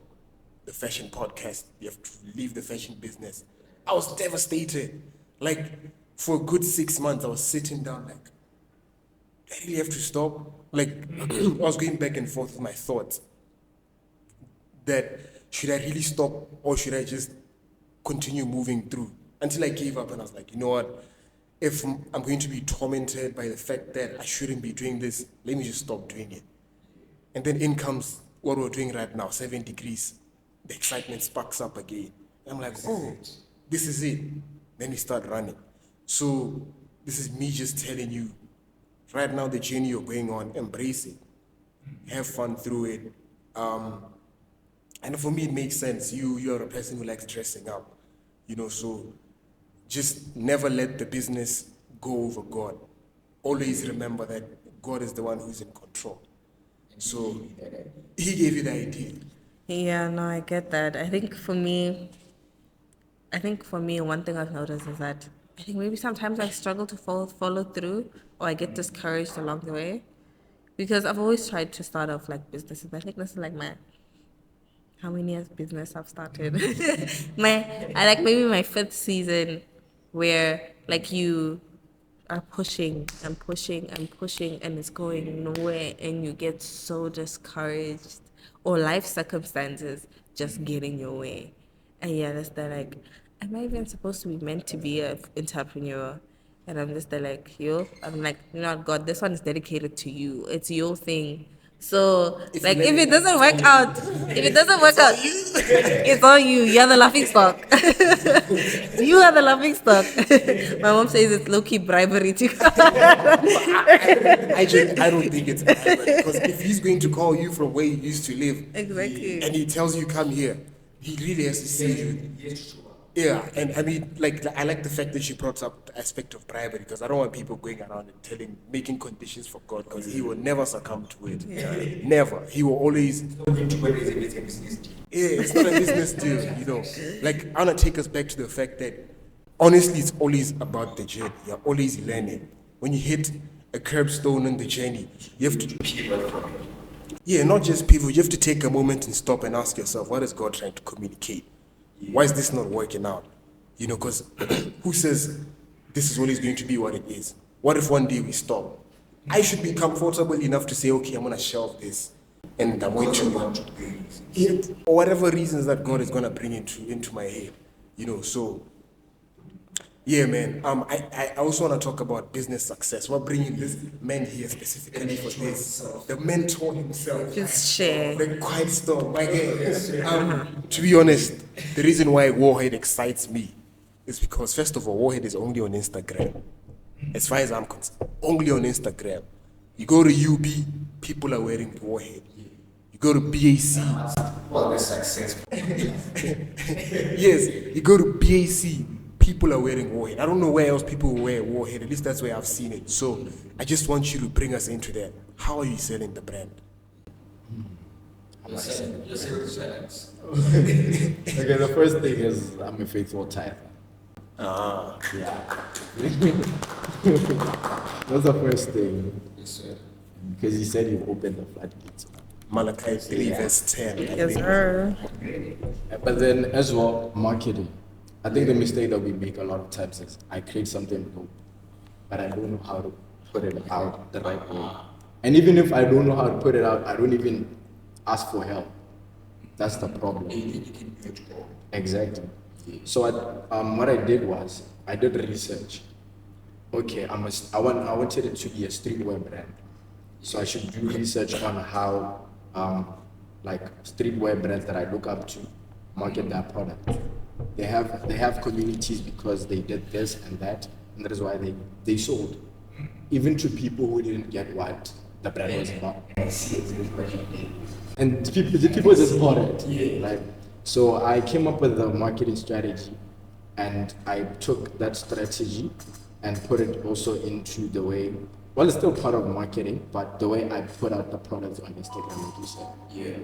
the fashion podcast, you have to leave the fashion business, I was devastated. Like, for a good 6 months, I was sitting down like, I really have to stop? Like, I was going back and forth with my thoughts that, should I really stop, or should I just continue moving through? Until I gave up and I was like, you know what? If I'm going to be tormented by the fact that I shouldn't be doing this, let me just stop doing it. And then in comes what we're doing right now, 7 degrees. The excitement sparks up again. I'm like, oh, this is it. Then we start running. So this is me just telling you, right now the journey you're going on, embrace it. Have fun through it. And for me, it makes sense. You're a person who likes dressing up, so just never let the business go over God. Always remember that God is the one who's in control. So he gave you the idea. Yeah, no, I get that. I think for me, one thing I've noticed is that I think maybe sometimes I struggle to follow through, or I get discouraged along the way, because I've always tried to start off like businesses. I think this is like how many years business I've started. Maybe my 5th season, where like you are pushing and pushing and pushing and it's going nowhere, and you get so discouraged, or life circumstances just get in your way, and that's the like, am I even supposed to be meant to be an entrepreneur? And I'm just like, I'm like, God, this one is dedicated to you. It's your thing. So if it doesn't work out, it's on you. You're the laughing stock. You are the laughing stock. My mom says it's low-key bribery too. I don't think it's bribery, because if he's going to call you from where you used to live, exactly, and he tells you come here, he really has to see you. Yeah, and I mean, I like the fact that she brought up the aspect of bribery, because I don't want people going around and making conditions for God, because he will never succumb to it. Yeah. Never. He will always. It's not a business deal, Like, I want to take us back to the fact that, honestly, it's always about the journey. You're always learning. When you hit a curbstone on the journey, you have to. Yeah, not just people. You have to take a moment and stop and ask yourself, what is God trying to communicate? Why is this not working out? Because who says this is always going to be what it is? What if one day we stop? I should be comfortable enough to say, okay, I'm gonna shelve this, and I'm going to, or whatever reasons that God is gonna bring into my head, you know. So, yeah, man. I also want to talk about business success. We're bringing this man here specifically for this. The mentor himself. Just share. The quiet storm. My guy. To be honest, the reason why Warhead excites me is because, first of all, Warhead is only on Instagram. As far as I'm concerned, only on Instagram. You go to UB, people are wearing Warhead. You go to BAC. Well, they're successful. Yes, you go to BAC, people are wearing Warhead. I don't know where else people wear Warhead. At least that's where I've seen it. So I just want you to bring us into that. How are you selling the brand? You're selling silence. Okay, the first thing is I'm a faithful tither. Yeah. That's the first thing. Yes, sir. Because you said you opened the floodgates. Malachi 3 verse 10. Yes, sir. But then as well, marketing. I think the mistake that we make a lot of times is I create something new, but I don't know how to put it out the right way. And even if I don't know how to put it out, I don't even ask for help. That's the problem. Exactly. So what I did was I did research. Okay, I wanted it to be a streetwear brand, so I should do research on how like streetwear brands that I look up to market their product. They have communities because they did this and that, and that is why they sold, even to people who didn't get what the brand was about. I see exactly what you did. And the people just bought it. Yeah. Right. So I came up with a marketing strategy, and I took that strategy and put it also into the way. Well, it's still part of marketing, but the way I put out the products on Instagram, like you said. Yeah.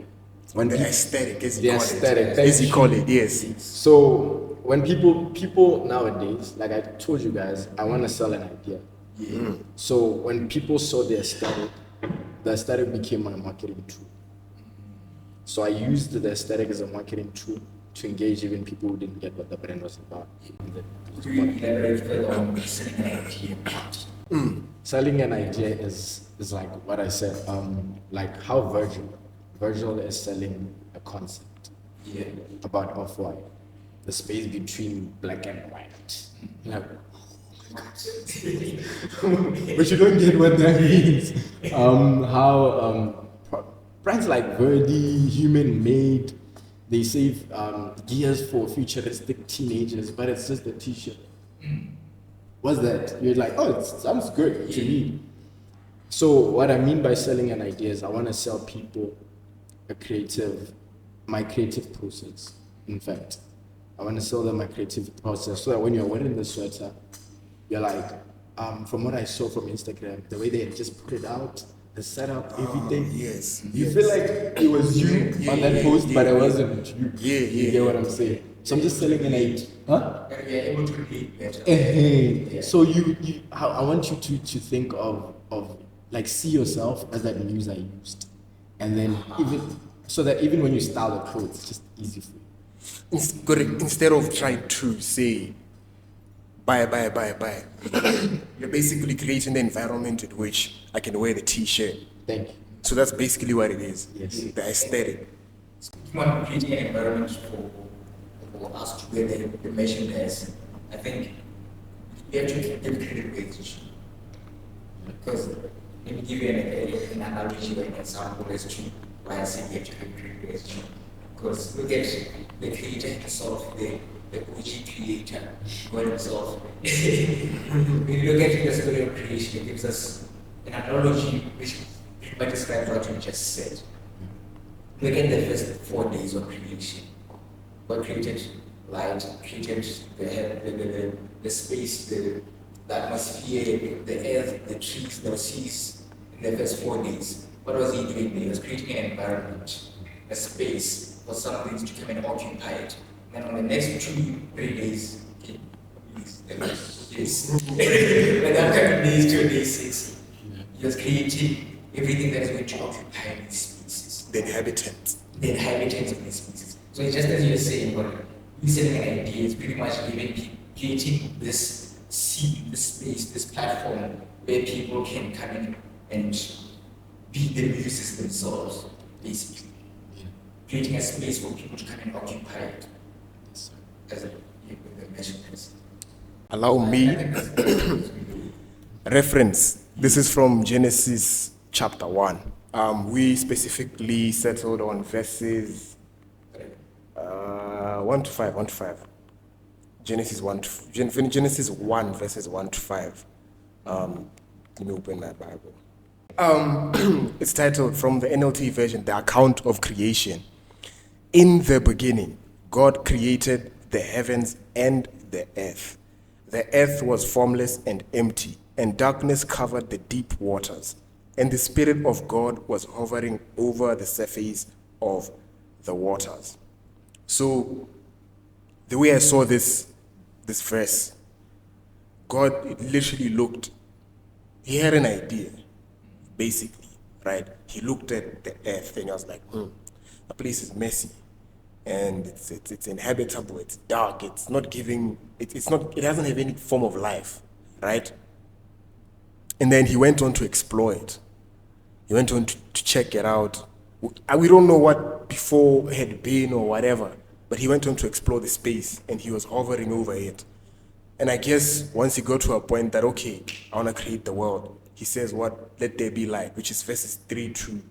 When the aesthetic, as The you aesthetic, call it. As you call it, yes. So when people nowadays, like I told you guys, I want to sell an idea. Yeah. So when people saw the aesthetic became my marketing tool. So I used the aesthetic as a marketing tool to engage even people who didn't get what the brand was about. Do you elaborate further on selling an idea? Selling an idea is like what I said, like how Virgil is selling a concept. Yeah. About off-white, the space between black and white. Like, but you don't get what that means. Brands like Verdi, Human Made, they save gears for futuristic teenagers, but it's just a t-shirt. What's that? You're like, oh, it sounds good to me. So what I mean by selling an idea is I want to sell people my creative process. In fact, I want to sell them my creative process so that when you're wearing the sweater, you're like, from what I saw from Instagram, the way they had just put it out, the setup, everything. Yes. You feel like it was you on that post, but it wasn't you. Yeah. You get what I'm saying? So I'm just selling an idea. Huh? And we are able to relate better. So I want you to think of like see yourself as that muse I used, and then even when you style the clothes, it's just easy for you. Instead of trying to say, buy, you're basically creating the environment in which I can wear the t-shirt. Thank you. So that's basically what it is. Yes. The aesthetic. You want to create an environment for us to wear the information as, I think, we have to give credit where it's due. Because let me give you an analogy or an example as to why I say we have to give credit where it's due. Because look at the creator himself, the OG creator, God himself. When you look at the story of creation, it gives us an analogy which pretty much describes what you just said. Look at the first 4 days of creation. God created light, created the space, the atmosphere, the earth, the trees, the seas in the first 4 days. What was he doing there? He was creating an environment, a space for some things to come and occupy it. And on the next 2-3 days, yes. When that coming days to day 6, he was creating everything that is going to occupy these spaces. The inhabitants. The inhabitants of these spaces. So it's just as you're saying, what you're selling an idea is pretty much creating this seed, this space, this platform where people can come and and be the muses themselves, basically. Creating a space for people to come and occupy it. As with the measurements. Allow me reference. This is from Genesis chapter 1. We specifically settled on verses 1 to 5. Genesis 1 verses 1 to 5. Let me open my Bible. It's titled from the NLT version, The Account of Creation. In the beginning, God created the heavens and the earth. The earth was formless and empty, and darkness covered the deep waters. And the Spirit of God was hovering over the surface of the waters. So, the way I saw this verse, God literally looked, he had an idea, basically, right? He looked at the earth and he was like, the place is messy. And it's inhabitable, it's dark, it's not giving, it doesn't have any form of life, right? And then he went on to explore it. He went on to check it out. We don't know what before had been or whatever, but he went on to explore the space and he was hovering over it. And I guess once he got to a point that, okay, I want to create the world, he says, what? Let there be light, which is verses 3 to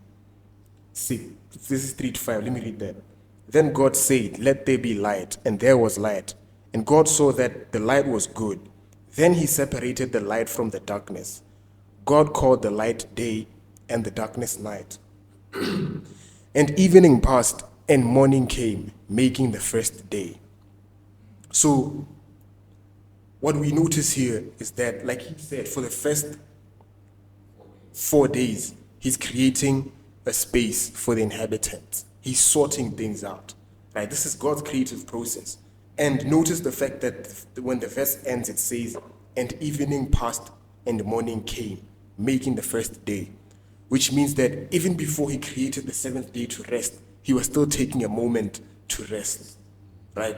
6. This is 3 to 5. Let me read that. Then God said, let there be light, and there was light. And God saw that the light was good. Then he separated the light from the darkness. God called the light day, and the darkness night. And evening passed, and morning came, making the first day. So, what we notice here is that, like he said, for the first 4 days, he's creating a space for the inhabitants. He's sorting things out, right? This is God's creative process. And notice the fact that when the verse ends, it says, and evening passed and the morning came, making the first day. Which means that even before he created the seventh day to rest, he was still taking a moment to rest, right?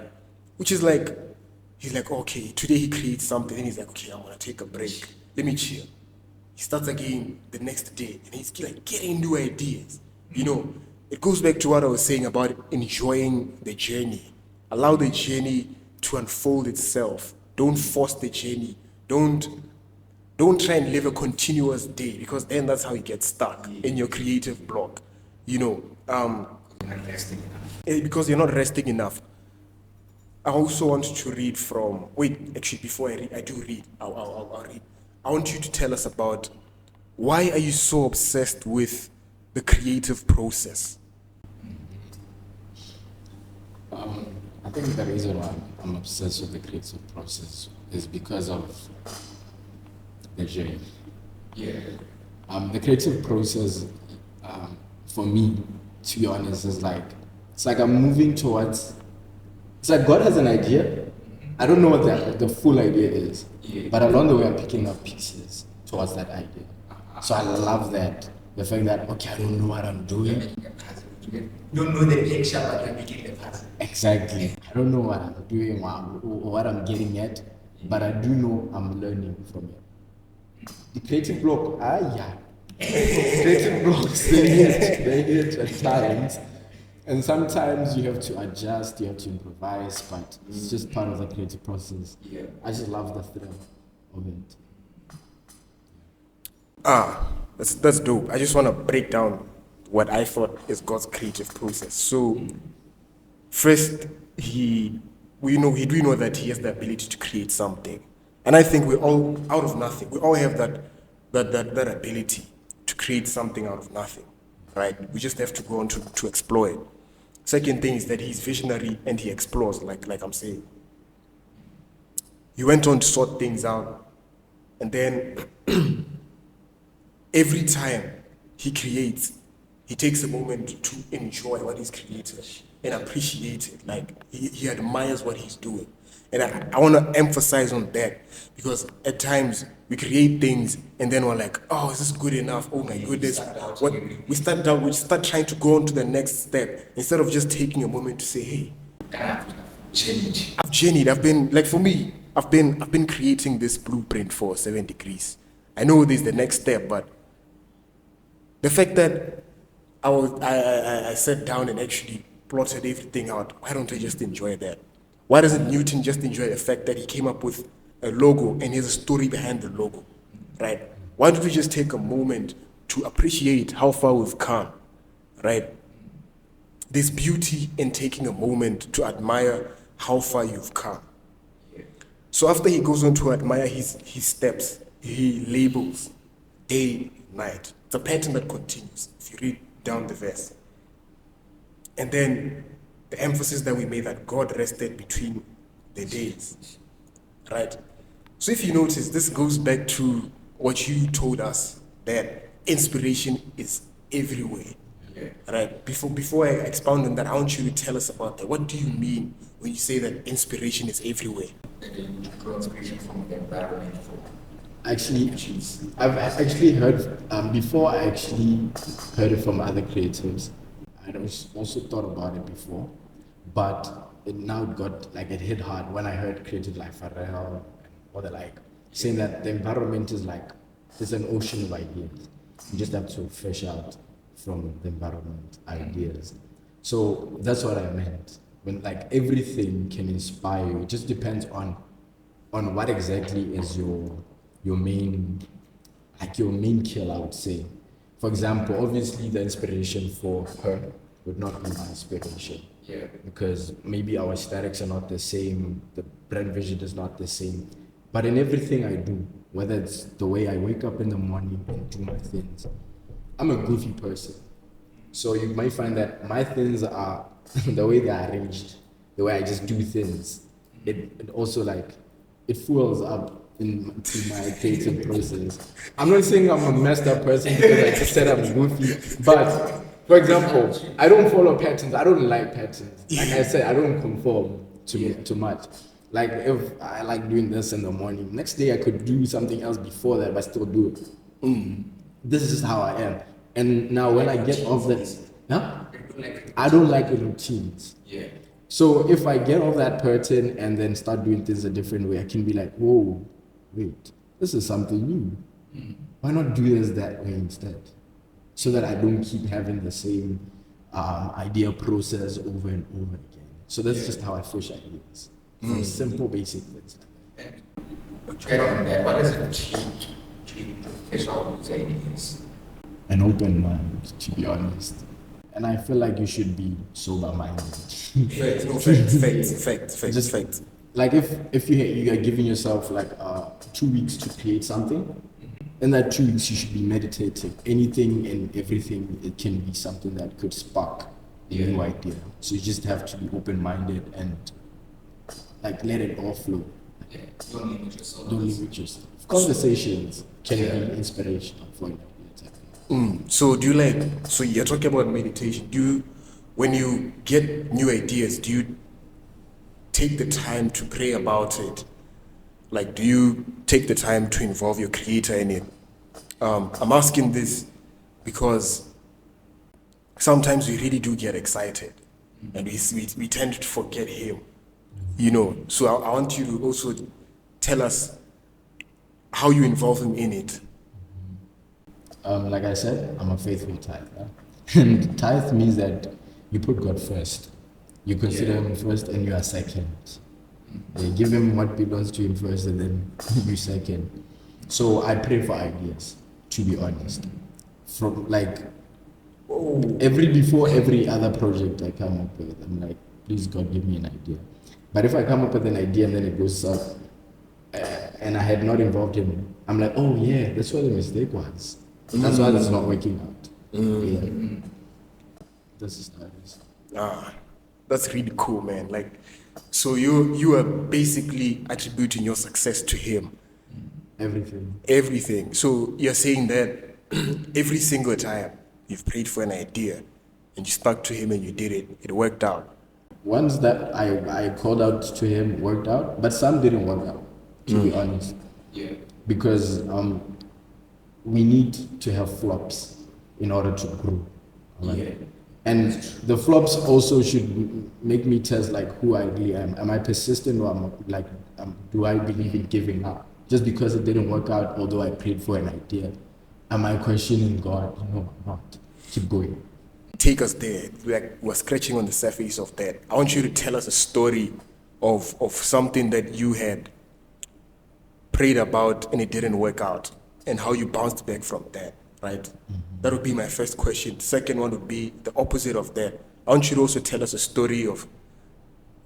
Which is like, he's like, okay, today he creates something, and he's like, okay, I'm gonna take a break. Let me chill. He starts again the next day, and he's like getting new ideas, you know. It goes back to what I was saying about enjoying the journey. Allow the journey to unfold itself. Don't force the journey. Don't try and live a continuous day, because then that's how you get stuck in your creative block. You know, because you're not resting enough. I also want to read from, before I read, I'll read. I want you to tell us about why are you so obsessed with the creative process? I think the reason why I'm obsessed with the creative process is because of the journey. Yeah. The creative process, for me, to be honest, is like, it's like I'm moving towards, it's like God has an idea. I don't know what the full idea is, but along the way I'm picking up pieces towards that idea. So I love that. The fact that, okay, I don't know what I'm doing. You don't know the picture, but you're making the puzzle. Exactly. I don't know what I'm doing or what I'm getting at, but I do know I'm learning from it. The creative block, creative blocks, they hit at times. And sometimes you have to adjust, you have to improvise, but it's just part of the creative process. Yeah. I just love the thrill of it. That's dope. I just want to break down what I thought is God's creative process. So, first, we do know that he has the ability to create something. And I think we all, out of nothing, we all have that ability to create something out of nothing, right? We just have to go on to explore it. Second thing is that he's visionary and he explores, like I'm saying. He went on to sort things out, and then every time he creates, he takes a moment to enjoy what he's created and appreciate it. Like, he admires what he's doing. And I want to emphasize on that, because at times we create things and then we're like, oh, is this good enough? Oh my goodness. We start trying to go on to the next step instead of just taking a moment to say, hey, I've journeyed. I've been, like, for me, I've been creating this blueprint for 7 degrees. I know there's the next step, but The fact that I sat down and actually plotted everything out, why don't I just enjoy that? Why doesn't Newton just enjoy the fact that he came up with a logo and there's a story behind the logo, right? Why don't we just take a moment to appreciate how far we've come, right? There's beauty in taking a moment to admire how far you've come. So after he goes on to admire his steps, he labels day, night. It's a pattern that continues if you read down the verse. And then the emphasis that we made that God rested between the days, right? So if you notice, this goes back to what you told us, that inspiration is everywhere, right? Before I expound on that, I want you to tell us about that. What do you mean when you say that inspiration is everywhere? Draw inspiration from the environment. Actually, I've actually heard, before I actually heard it from other creatives, I also thought about it before, but now it got, like, it hit hard when I heard creatives like Pharrell and all the like, saying that the environment is like, there's an ocean of ideas. You just have to fish out from the environment ideas. So that's what I meant. When, like, everything can inspire you, it just depends on what exactly is your main kill, I would say. For example, obviously the inspiration for her would not be my inspiration. Yeah. Because maybe our aesthetics are not the same, the brand vision is not the same. But in everything I do, whether it's the way I wake up in the morning and do my things, I'm a goofy person. So you might find that my things are the way they're arranged, the way I just do things. It also, like, it fuels up into my creative process. I'm not saying I'm a messed up person because I just said I'm goofy, but for example, I don't follow patterns. I don't like patterns. Like I said, I don't conform to much. Like, if I like doing this in the morning, next day I could do something else before that, but still do it. This is just how I am. And now when I get off that, I don't like routines. Yeah. So if I get off that pattern and then start doing things a different way, I can be like, whoa, wait, this is something new. Why not do this that way instead? So that I don't keep having the same idea process over and over again. So that's just how I fish ideas. From simple, basic things. Get on that. What does it change to fish all these ideas? An open mind, to be honest. And I feel like you should be sober-minded. Facts. Like if you are giving yourself like 2 weeks to create something, in that 2 weeks you should be meditating. Anything and everything, it can be something that could spark a new idea. So you just have to be open-minded and, like, let it all flow. Yeah. Don't limit yourself. Don't limit yourself. Conversations can be inspirational for an idea. So so you're talking about meditation. When you get new ideas, do you take the time to pray about it? Like, do you take the time to involve your creator in it? I'm asking this because sometimes we really do get excited and we tend to forget him, So I want you to also tell us how you involve him in it. Like I said, I'm a faithful tither. And tithe means that you put God first. You consider him first and you are second. You give him what belongs to him first and then you second. So I pray for ideas, to be honest. From before every other project I come up with, I'm like, please God, give me an idea. But if I come up with an idea and then it goes south, and I had not involved him, I'm like, oh yeah, that's where the mistake was. That's why it's not working out. Yeah. This is how it is. That's really cool, man. Like, so you are basically attributing your success to him. Everything. So you're saying that every single time you've prayed for an idea and you stuck to him and you did it, it worked out. Ones that I called out to him worked out, but some didn't work out, to be honest. Yeah. Because we need to have flops in order to grow. Right? Yeah. And the flops also should make me test like who I really am. Am I persistent, or do I believe in giving up? Just because it didn't work out, although I prayed for an idea, Am I questioning God? No, I'm not. Keep going. Take us there. We're scratching on the surface of that. I want you to tell us a story of something that you had prayed about and it didn't work out, and how you bounced back from that, right? That would be my first question. Second one would be the opposite of that. I want you to also tell us a story of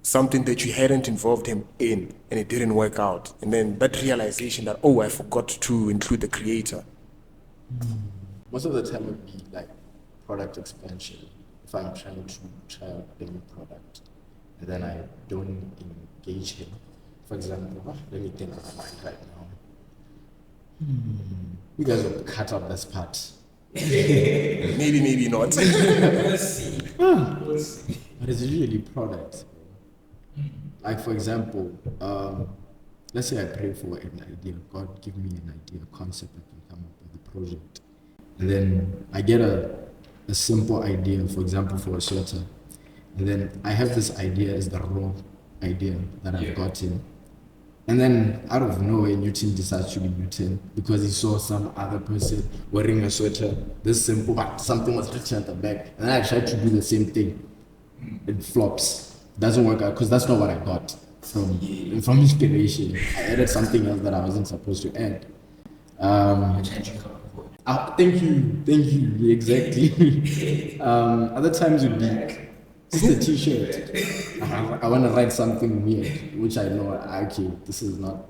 something that you hadn't involved him in and it didn't work out. And then that realization that, oh, I forgot to include the creator. Most of the time it would be like product expansion. If I'm trying to try out a new product and then I don't engage him. For example, let me think of mine right now. You guys will cut out this part. Maybe not. We'll see. We'll see. But it's usually products. Like for example, let's say I pray for an idea. God give me an idea, a concept I can come up with, a project. And then I get a simple idea, for example, for a sweater. And then I have this idea as the raw idea that I've gotten. And then out of nowhere, Newton decides to be Newton because he saw some other person wearing a sweater, this simple, but something was written at the back. And then I tried to do the same thing. It flops. Doesn't work out because that's not what I got from inspiration. I added something else that I wasn't supposed to add. Thank you, exactly. Other times would be just a t-shirt. I want to write something weird, which I know, okay, this is not,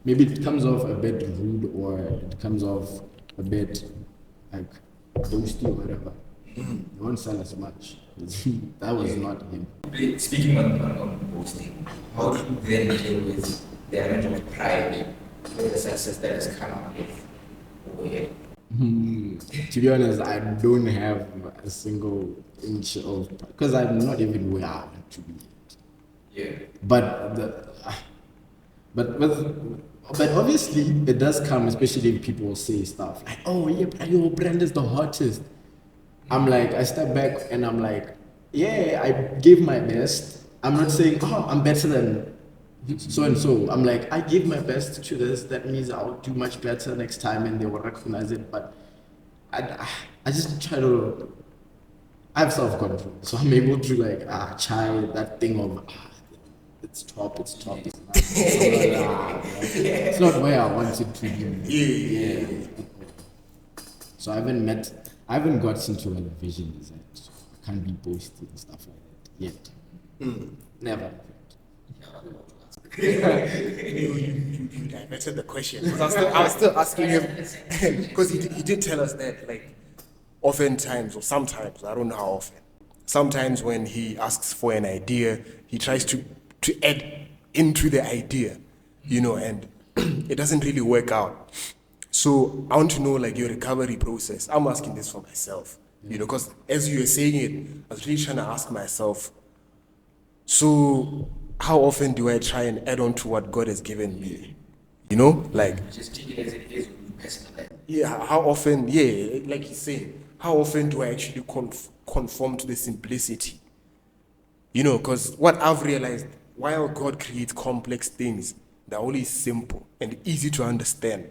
maybe it comes off a bit rude or it comes off a bit like boasty or whatever. It won't sell as much. That was not him. Speaking on boasting, how do you then deal with the element of pride with the success that has come up with Warhead? To be honest, I don't have a single inch of, because I'm not even where I want to be. Yeah. But obviously it does come, especially if people say stuff like, "Oh yeah, your brand is the hottest." I'm like, I step back and I'm like, yeah, I gave my best. I'm not saying, oh, I'm better than so and so. I'm like, I gave my best to this. That means I'll do much better next time, and they will recognize it. But I just try to. I have self-control, so I'm able to like try that thing of it's top. It's not, it's not where I want it to be. Yeah. So I haven't got into a vision design, so I can't be boasting and stuff like that yet. Never. You diverted the question. I was still asking him because he did tell us that like oftentimes or sometimes, I don't know how often, sometimes when he asks for an idea, he tries to add into the idea, and it doesn't really work out. So I want to know like your recovery process. I'm asking this for myself, because as you were saying it, I was really trying to ask myself, so how often do I try and add on to what God has given me? Like Just take it as it is personally. yeah, how often, like he's saying, how often do I actually conform to the simplicity? Because what I've realized, while God creates complex things, they're only simple and easy to understand.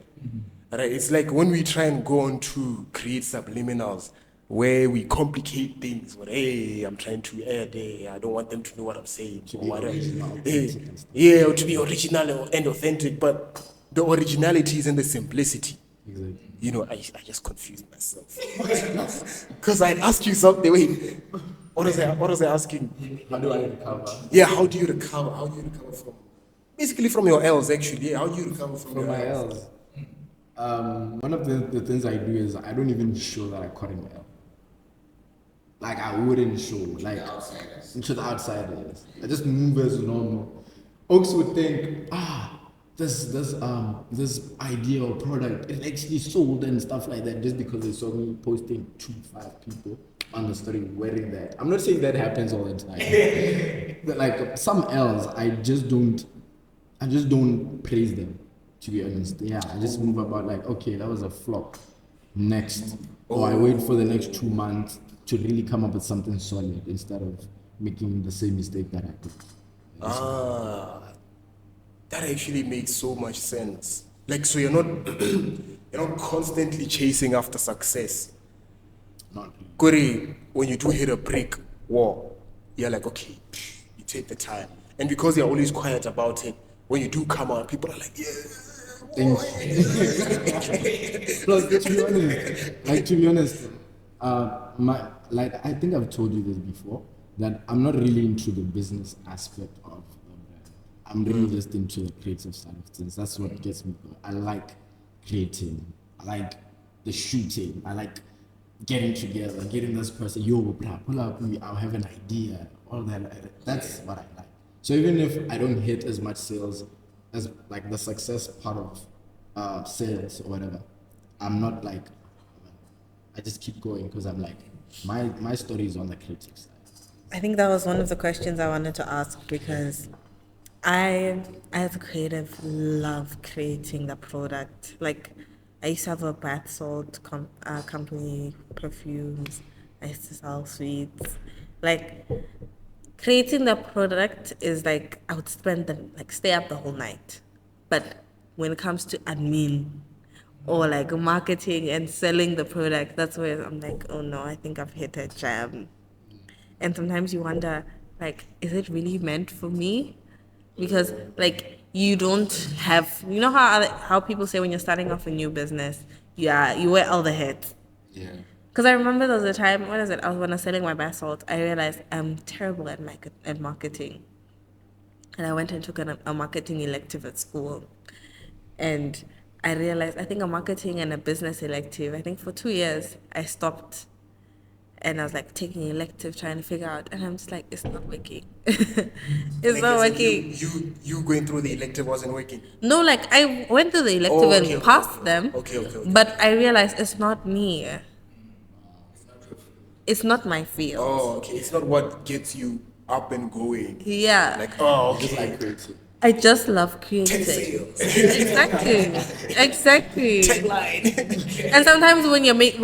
Right? It's like when we try and go on to create subliminals where we complicate things. But hey, I'm trying to add, I don't want them to know what I'm saying. Or whatever. Or to be original and authentic. But the originality is in the simplicity. Exactly. I just confused myself. Because I'd ask you something. Wait, what was I asking? How do I recover? Yeah, how do you recover? How do you recover from? Basically from your L's, actually. Yeah, how do you recover from your my L's? L's. One of the things I do is I don't even show that I caught an L. Like I wouldn't show, like to the outsiders. I just move as normal. Oaks would think, this idea or product it actually sold and stuff like that just because they saw me posting 2-5 people on the story wearing that. I'm not saying that happens all the time, but like some L's, I just don't praise them. To be honest, yeah, I just move about like, okay, that was a flop. Next, or I wait for the next 2 months to really come up with something solid instead of making the same mistake that I did. That actually makes so much sense. Like, so you're not You're not constantly chasing after success. Not Kuri, when you do hit a brick wall, you're like, okay, you take the time. And because you're always quiet about it, when you do come out, people are like, yeah. Plus, to be honest, I think I've told you this before, that I'm not really into the business aspect of the brand. I'm really just into the creative side of things. That's what gets me going. I like creating. I like the shooting. I like getting together, getting this person, yo, bro, pull up, I'll have an idea, all that. That's what I like. So even if I don't hit as much sales as like the success part of sales or whatever, I'm not like, I just keep going because I'm like, my story is on the creative side. I think that was one of the questions I wanted to ask, because I, as a creative, love creating the product. Like, I used to have a bath salt company, perfumes. I used to sell sweets. Like, creating the product is like, I would stay up the whole night. But when it comes to admin or like marketing and selling the product, that's where I'm like, oh no, I think I've hit a jam. And sometimes you wonder, like, is it really meant for me? Because like, you don't have, you know how people say when you're starting off a new business, you wear all the hats. Yeah. Because I remember there was a time, when I was selling my bath salt, I realized I'm terrible at marketing. And I went and took a marketing elective at school. And I realized, I think a marketing and a business elective, I think for 2 years, I stopped. And I was like taking elective, trying to figure out, and I'm just like, it's not working. It's not working. You going through the elective wasn't working. No, like I went through the elective and passed them. Okay. But I realized it's not me. It's not my field. Oh, okay. It's not what gets you up and going. Yeah. Like, oh, okay. Just like creative. I just love creating. sales. Exactly. Tagline. And sometimes when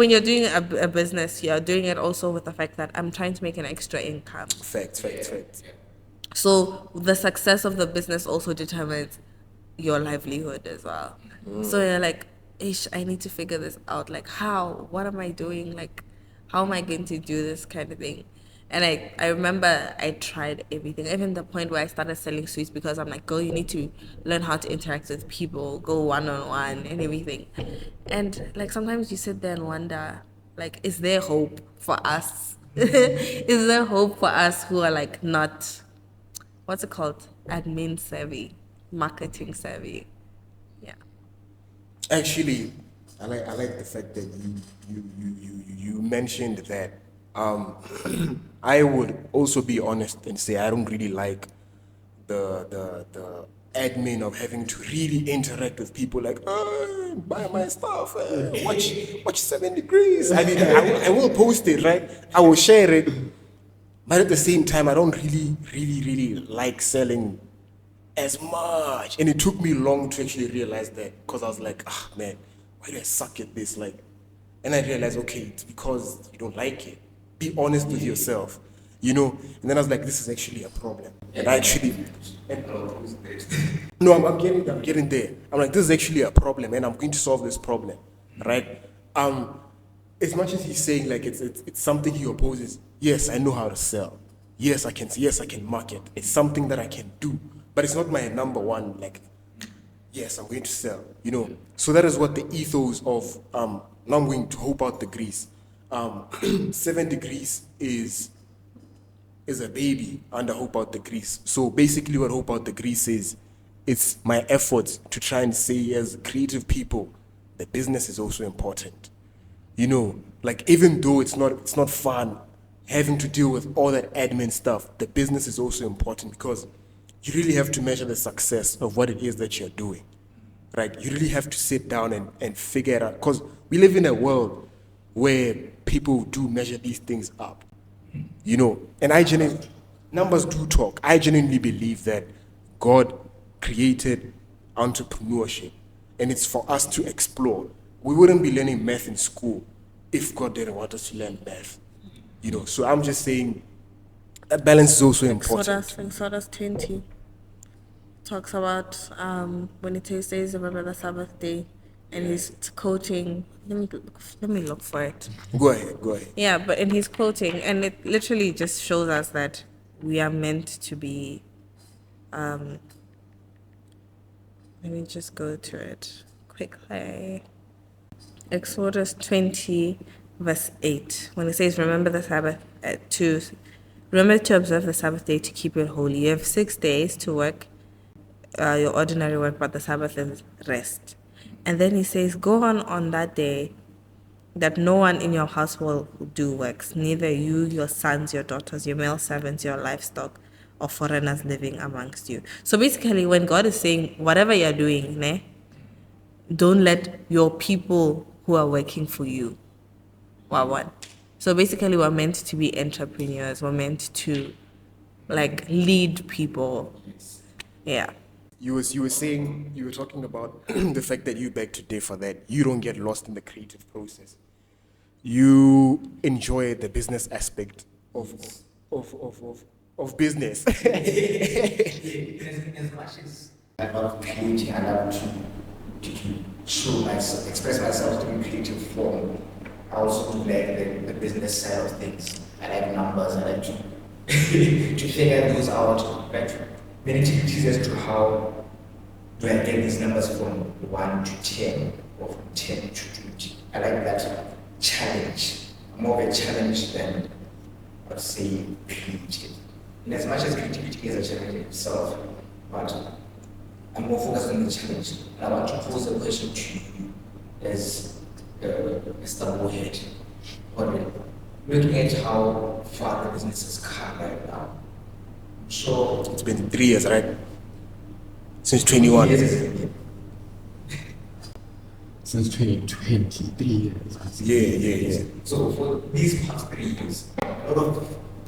you're doing a business, you're doing it also with the fact that I'm trying to make an extra income. Facts. So the success of the business also determines your livelihood as well. So you're like, ish, I need to figure this out. Like, how? What am I doing? Like, how am I going to do this kind of thing? And I remember I tried everything, even the point where I started selling sweets, because I'm like, girl, you need to learn how to interact with people, go one-on-one and everything. And like sometimes you sit there and wonder, like, is there hope for us? Is there hope for us who are like not, what's it called? Admin savvy, marketing savvy. Yeah. Actually, I like the fact that you mentioned that. I would also be honest and say I don't really like the admin of having to really interact with people, like, buy my stuff, watch 7 Degrees. I mean, I will post it, right? I will share it, but at the same time, I don't really like selling as much. And it took me long to actually realize that, because I was like, man, why do I suck at this? Like, and I realized, okay, it's because you don't like it. Be honest with yourself, And then I was like, this is actually a problem. And I actually, no, I'm getting there. I'm like, this is actually a problem, and I'm going to solve this problem, right? As much as he's saying like it's something he opposes. Yes, I know how to sell. Yes, I can market. It's something that I can do, but it's not my number one. Like, yes, I'm going to sell. So that is what the ethos of now I'm going to hope out the grease. 7 Degrees is a baby under Hope Out the Grease. So basically what Hope Out the Grease is, it's my effort to try and say, as creative people, the business is also important. Like, even though it's not fun having to deal with all that admin stuff, the business is also important, because you really have to measure the success of what it is that you're doing, right? You really have to sit down and figure it out, because we live in a world where people do measure these things up, and numbers do talk. I genuinely believe that God created entrepreneurship, and it's for us to explore. We wouldn't be learning math in school if God didn't want us to learn math, So I'm just saying that balance is also important. Exodus 20 talks about when it says remember the Sabbath day and he's quoting. Let me look for it. Go ahead. Yeah, but in his quoting, and it literally just shows us that we are meant to be. Let me just go to it quickly. Exodus 20, verse 8, when it says, "Remember the Sabbath remember to observe the Sabbath day to keep it holy. You have 6 days to work your ordinary work, but the Sabbath is rest." And then he says, "Go on that day, that no one in your house will do works, neither you, your sons, your daughters, your male servants, your livestock, or foreigners living amongst you." So basically, when God is saying, whatever you're doing, don't let your people who are working for you. What? So basically, we're meant to be entrepreneurs. We're meant to lead people. Yeah. You were saying, you were talking about the fact that you beg to differ, that you don't get lost in the creative process. You enjoy the business aspect of business. As much as I love creating, I love to show myself, express myself in creative form. I also do like the business side of things. I like numbers. I like to figure those out. Like many activities as to how do I get these numbers from 1 to 10 or from 10 to 20. I like that challenge. More of a challenge than, let's say, creative. In as much as creativity is a challenge in itself, but I'm more focused on the challenge. And I want to pose a question to you as Mr. Warhead. Looking at how far the business has come right now, so It's been 3 years, right? Since 21. Since 2020, 3 years. Yeah. So for these past 3 years, a lot of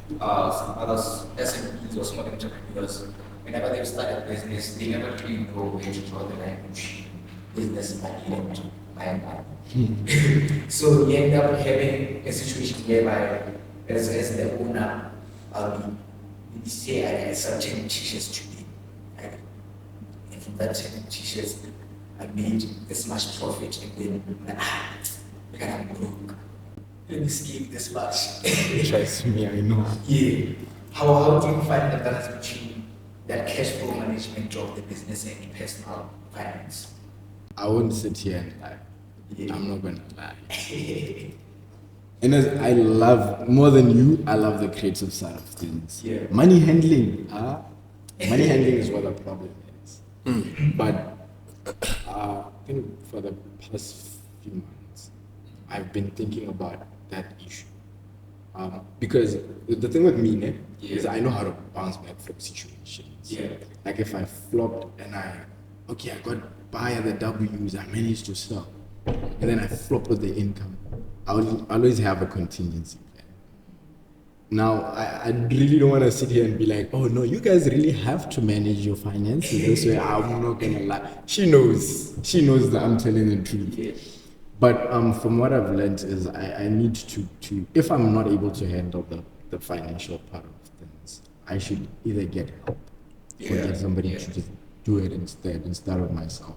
some other SMEs or small entrepreneurs, whenever they've started business, they never really know where to draw the line between business money and my money. So you end up having a situation whereby, as the owner, you say I had some 10 t-shirts today, and from that 10 t-shirts, I made this much profit, and then I'm broke. Let me skip this much. Trust me, I know. Yeah. How do you find the balance between that cash flow management of the business and personal finance? I won't sit here and lie. Yeah. I'm not gonna lie. And as I love, more than you, I love the creative side of things. Yeah. Money handling is what the problem is. But I think for the past few months, I've been thinking about that issue. Because the thing with me is I know how to bounce back from situations. Yeah. Like if I flopped and I got by at the W's, I managed to sell. And then I flop with the income. I always have a contingency plan. Now, I really don't want to sit here and be like, oh no, you guys really have to manage your finances this way. I'm not gonna lie. She knows that I'm telling the truth. But from what I've learned is I need to if I'm not able to handle the financial part of things, I should either get help or get somebody to just do it instead of myself.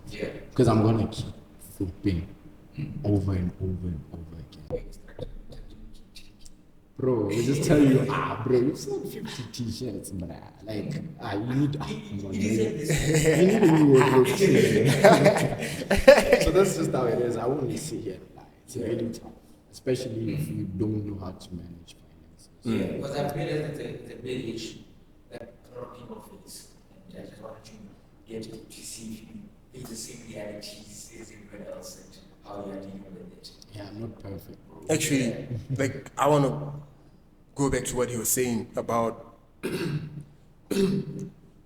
Because I'm gonna keep flopping over and over and over again. Bro, I just tell you, bro, you've sold 50 t-shirts, man. Like, you need, come on, man. You need a new wardrobe too. So that's just how it is. I won't sit here and lie. It's really tough, especially if you don't know how to manage finances. Yeah, because I've realized that it's a big issue that a lot of people face. And I just wanted to get to see if you face the same realities as everyone else and how you are dealing with it. Yeah, I'm not perfect, bro. Actually, I want to go back to what he was saying about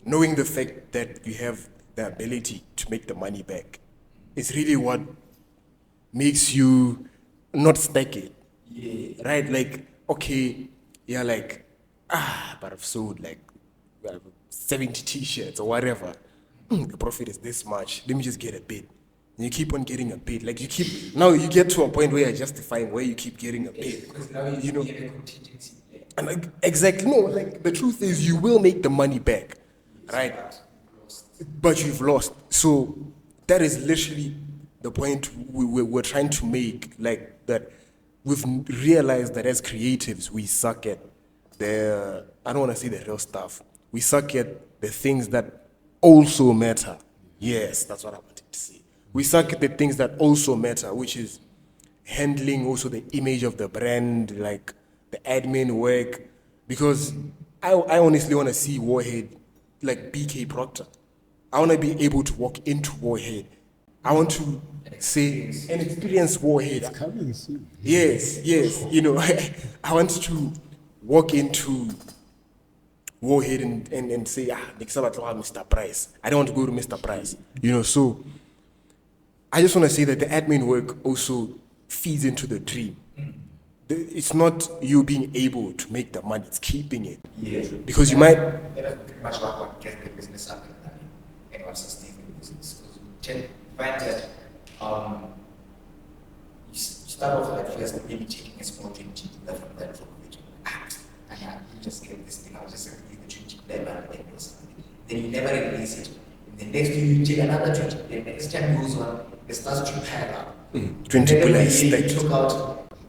knowing the fact that you have the ability to make the money back. It's really what makes you not stack it. Right? Like, okay, but I've sold 70 t-shirts or whatever. The profit is this much. Let me just get a bit. And you keep on getting a bit. Now you get to a point where you're justifying where you keep getting a bit. Because now you know, have a contingency plan. And exactly, no, the truth is you will make the money back, right? But you've lost. So that is literally the point we're trying to make, like that we've realized that as creatives, we suck at I don't want to say the real stuff. We suck at the things that also matter. Yes, that's what I wanted to say. We suck at the things that also matter, which is handling also the image of the brand, like the admin work. Because I honestly want to see Warhead like BK Proctor. I want to be able to walk into Warhead. I want to say and experience Warhead. Coming soon. Yes. You know, I want to walk into Warhead and say, Mr. Price. I don't want to go to Mr. Price. You know, so I just want to say that the admin work also feeds into the dream. It's not you being able to make the money, it's keeping it. Yes. Because you might. That's pretty much what gets the business up and running and what sustains the business. Because you find that you start off at first maybe taking a small drink from that from which you just get this thing, I'll just use the drink level and something. Then you never replace it. And the next year you take another drink, the next time goes on, it starts to pile up. 20 bullets. You took out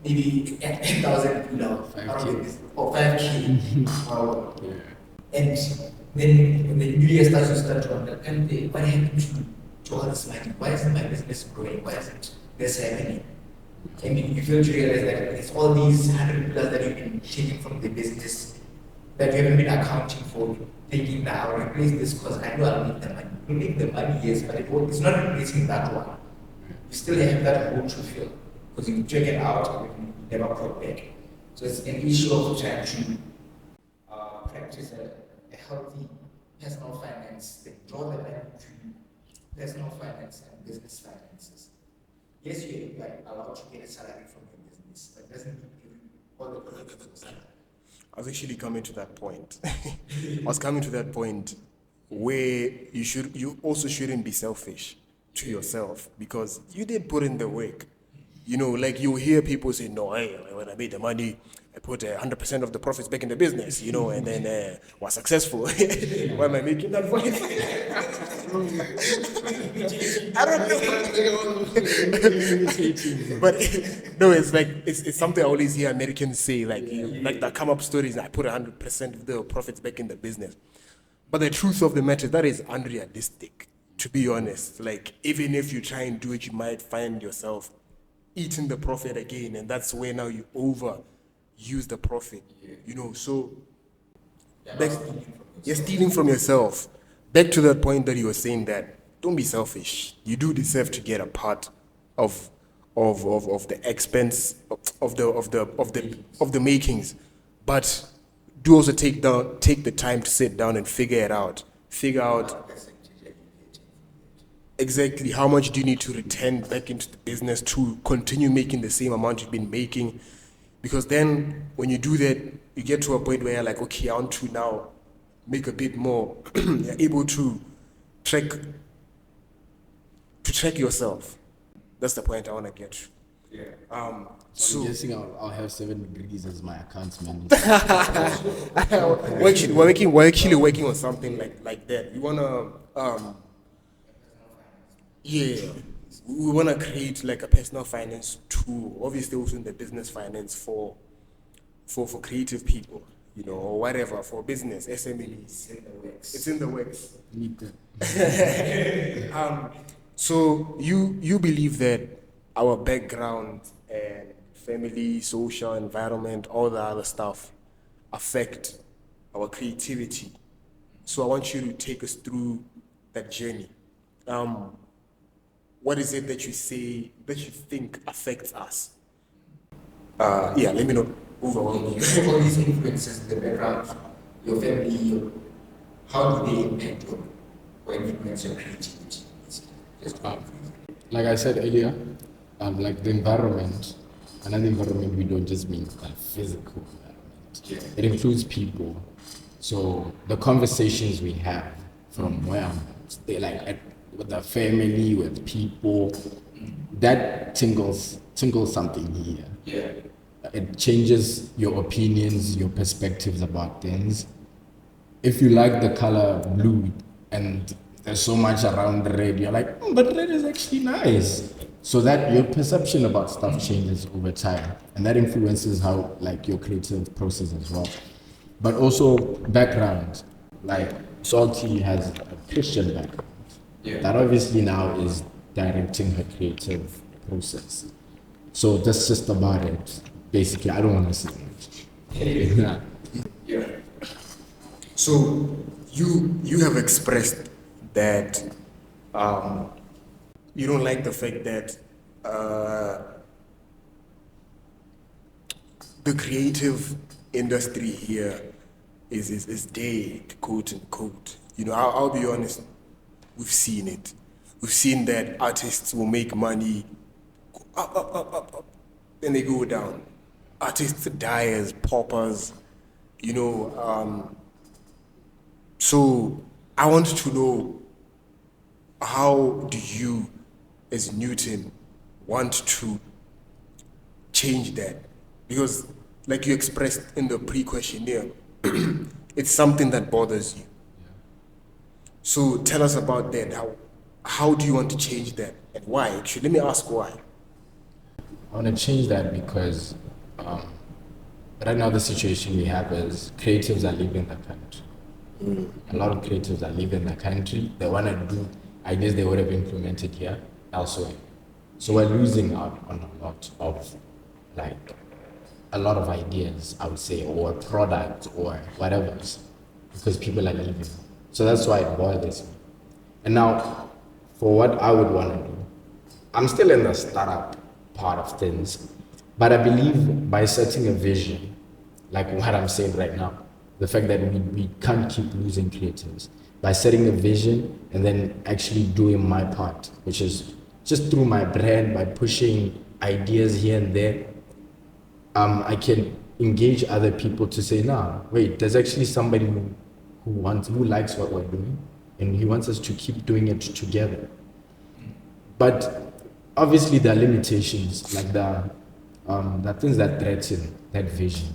maybe 10,000 or 5K. Wow. And then when the new year starts, you start to wonder, what happened to all this money? Why isn't my business growing? Why isn't this happening? I mean, you feel to realize that it's all these 100 plus that you've been taking from the business that you haven't been accounting for, thinking now, I'll replace this because I know I'll make the money. You make the money, yes, but it's not replacing that one. You still have that hole to fill because you check it out and you never put back. So it's an issue of trying to practice a healthy personal finance thing. Draw the line between personal finance and business finances. Yes, you are allowed to get a salary from your business, but it doesn't mean all the benefits of salary. I was actually coming to that point. I was coming to that point where you also shouldn't be selfish to yourself because you did put in the work. You know, like you hear people say, no, hey, when I made the money, I put 100% of the profits back in the business, you know, and then was successful. Why am I making that voice? I don't know. But no, it's like, it's something I always hear Americans say, like, you know, like the come up stories, I put 100% of the profits back in the business. But the truth of the matter, that is unrealistic, to be honest. Like, even if you try and do it, you might find yourself eating the profit again, and that's where now you overuse the profit, you know. So you're stealing from yourself. Back to that point that you were saying that don't be selfish. You do deserve to get a part of the expense of the makings, but do also take the time to sit down and figure out exactly how much do you need to return back into the business to continue making the same amount you've been making. Because then when you do that, you get to a point where you're like, okay, I want to now make a bit more. You're able to track yourself. That's the point I want to get to. I'm guessing I'll have 7 degrees as my accounts manager. we're actually working on something like that. We wanna we wanna create like a personal finance tool, obviously also in the business finance for creative people, you know, or whatever, for business, SMEs. It's in the works. Need that. So you believe that our background and family, social environment, all the other stuff affect our creativity. So I want you to take us through that journey. What is it that you think affects us? Let me know. Overall, all these influences, the background, your family, how do they impact or influence your creativity? Like I said earlier, like the environment, another environment we don't just mean a physical environment. Yeah. It includes people. So the conversations we have from where they like with the family, with people, that tingles something here. Yeah. It changes your opinions, your perspectives about things. If you like the color blue and there's so much around red. You're like, but red is actually nice. So that your perception about stuff changes over time, and that influences how like your creative process as well. But also background, like Salty has a Christian background. Yeah. That obviously now is directing her creative process. So that's just about it. Basically, I don't want to say much. Yeah. Yeah. So you have expressed that you don't like the fact that the creative industry here is dead, quote unquote. You know, I'll be honest. We've seen it. We've seen that artists will make money, go up, then they go down. Artists die as paupers, you know. So I want to know, how do you, as Newton, want to change that? Because, like you expressed in the pre-questionnaire, it's something that bothers you. So tell us about that. How do you want to change that, and why? Actually, let me ask why. I want to change that because right now the situation we have is creatives are leaving the country. A lot of creatives are leaving the country. They want to do ideas they would have implemented here elsewhere. So we're losing out on a lot of ideas, I would say, or products or whatever, because people are leaving. So that's why it bothers me. And now, for what I would want to do, I'm still in the startup part of things, but I believe by setting a vision, like what I'm saying right now, the fact that we can't keep losing creatives, by setting a vision and then actually doing my part, which is just through my brand, by pushing ideas here and there, I can engage other people to say, nah, wait, there's actually somebody who likes what we're doing, and he wants us to keep doing it together. But obviously there are limitations, like the things that threaten that vision.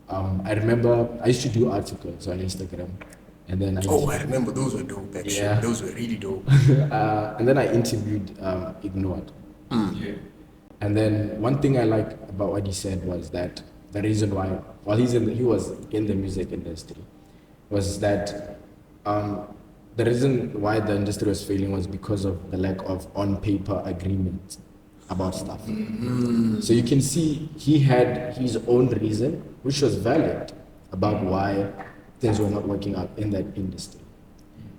I remember I used to do articles on Instagram, and then I remember those were dope. Actually, Yeah. those were really dope. and then I interviewed Ignored. Yeah. And then one thing I like about what he said was that the reason why, while he was in the music industry, was that the reason why the industry was failing was because of the lack of on-paper agreement about stuff. So you can see he had his own reason, which was valid, about why things were not working out in that industry.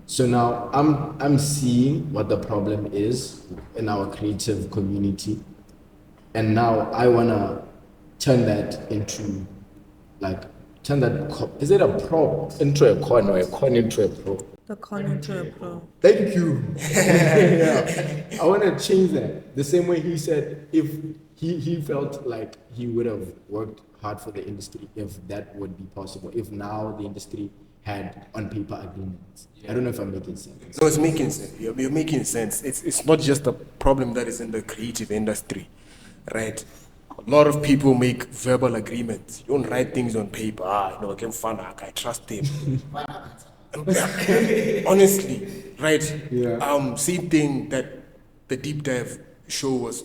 So now I'm seeing what the problem is in our creative community, and now I wanna turn that into is it a pro into a con or a con into a pro? The corner to a pro. Thank you. Yeah. I want to change that. The same way he said, if he felt like he would have worked hard for the industry if that would be possible, if now the industry had on paper agreements. I don't know if I'm making sense. No, it's making sense. You're making sense. It's not just a problem that is in the creative industry, right? A lot of people make verbal agreements. You don't write things on paper. I can find out. I trust him. Honestly, right? Yeah. Same thing that the deep dive show was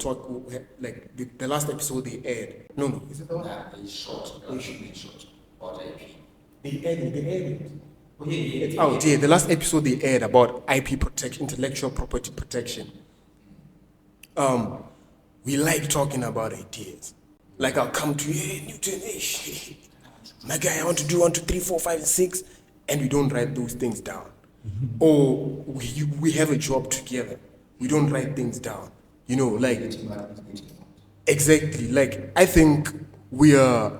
like the last episode they aired. No, is it the one? It's short. It should be short. About IP. They aired it. Oh, yeah. It's out. Yeah, the last episode they aired about IP protection, intellectual property protection. We like talking about ideas. Like I'll come to you, hey Newton, hey, my guy, I want to do 1, 2, 3, 4, 5, 6, and we don't write those things down. Or we have a job together, we don't write things down. You know, like exactly. Like I think we are.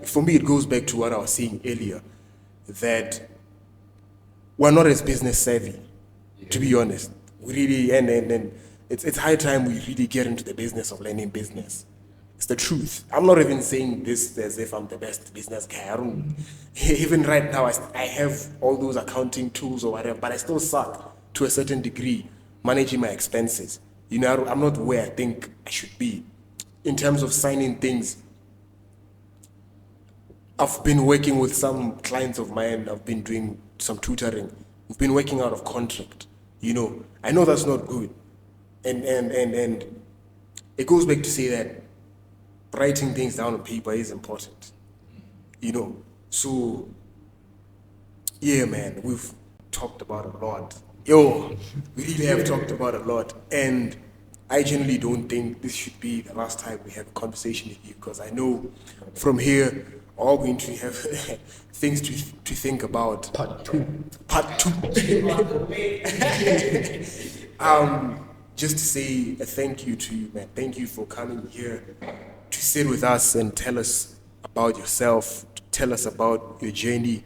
For me, it goes back to what I was saying earlier, that we're not as business savvy, to be honest. We really and it's high time we really get into the business of learning business. It's the truth. I'm not even saying this as if I'm the best business guy. I don't. Even right now, I have all those accounting tools or whatever, but I still suck to a certain degree managing my expenses. You know, I'm not where I think I should be in terms of signing things. I've been working with some clients of mine. I've been doing some tutoring. We've been working out of contract. You know, I know that's not good. And it goes back to say that writing things down on paper is important. You know, so yeah, man, we've talked about a lot. Yo, we really have talked about a lot. And I genuinely don't think this should be the last time we have a conversation with you, because I know from here, all going to have things to think about. Part two. Just to say a thank you to you, man. Thank you for coming here to sit with us and tell us about yourself, to tell us about your journey.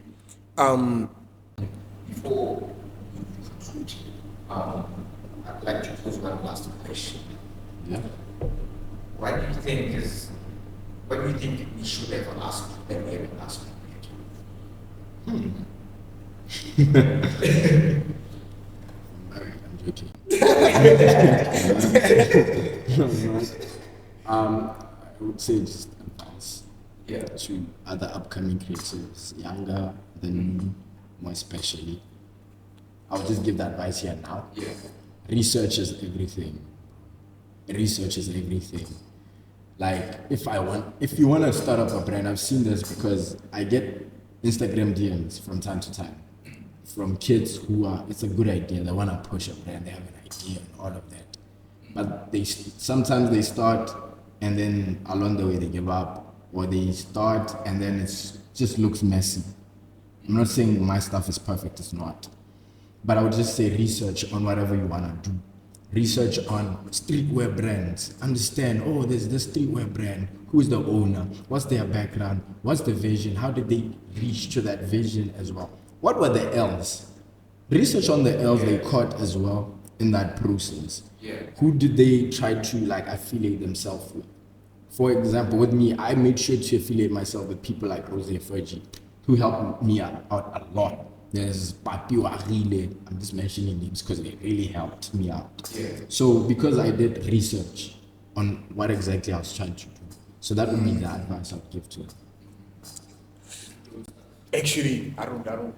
Before I'd like to pose one last question. Yeah. What do you think we should have asked that we haven't asked? I'm joking. I would say just advice to other upcoming creatives, younger than me, more especially. I'll just give that advice here now. Research is everything. Research is everything. Like, if you want to start up a brand, I've seen this because I get Instagram DMs from time to time from kids who it's a good idea, they want to push a brand, they have an idea and all of that. But sometimes they start and then along the way they give up, or they start and then it just looks messy. I'm not saying my stuff is perfect, it's not. But I would just say research on whatever you want to do. Research on streetwear brands. Understand, there's this streetwear brand. Who's the owner? What's their background? What's the vision? How did they reach to that vision as well? What were the L's? Research on the L's they caught as well in that process. Who did they try to affiliate themselves with? For example, with me, I made sure to affiliate myself with people like Rose Fergie, who helped me out a lot. There's Papi Warile, I'm just mentioning names because they really helped me out. So because I did research on what exactly I was trying to do, so that would be the advice I'd give to it. Actually, I don't know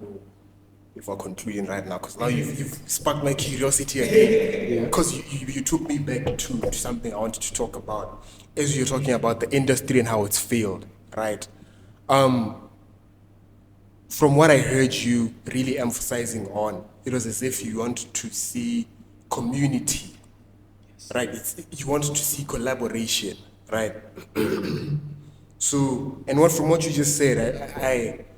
if we're concluding right now, because now you've sparked my curiosity again. Because you took me back to something I wanted to talk about, as you're talking about the industry and how it's failed, right? From what I heard you really emphasizing on, it was as if you wanted to see community, right? You wanted to see collaboration, right? So, and from what you just said,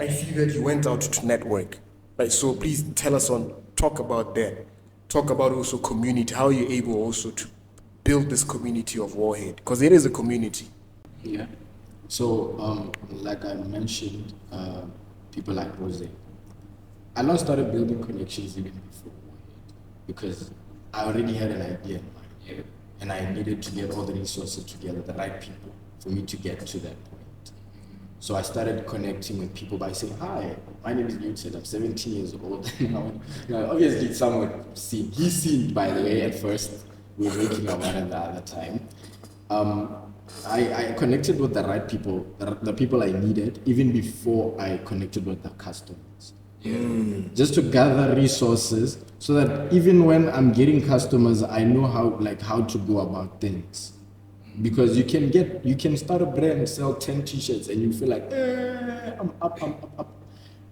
I feel that you went out to network, right? So please talk about that. Talk about also community, how you're able also to build this community of Warhead, because it is a community. Yeah. So, like I mentioned, people like Rose, I now started building connections even before Warhead, because I already had an idea in mind, and I needed to get all the resources together, the right people, for me to get to that point. So I started connecting with people by saying, "Hi, my name is Newton. I'm 17 years old." Obviously, someone seen. He's seen, by the way. At first, we were working on one at the other time. I connected with the right people, the people I needed, even before I connected with the customers. Just to gather resources so that even when I'm getting customers, I know how to go about things. Because you can start a brand, sell 10 t-shirts, and you feel like, I'm up.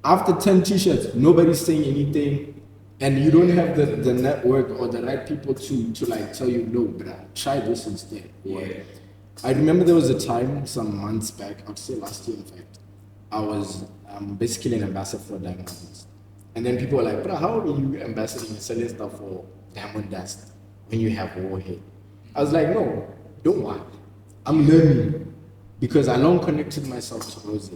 After 10 t-shirts, nobody's saying anything, and you don't have the network or the right people to tell you, no, bruh, try this instead. I remember there was a time, some months back, I would say last year in fact, I was basically an ambassador for Diamond Dust. And then people were like, bruh, how are you ambassading and selling stuff for Diamond Dust when you have Warhead? I was like, no. Don't worry, I'm learning, because I long connected myself to Rose.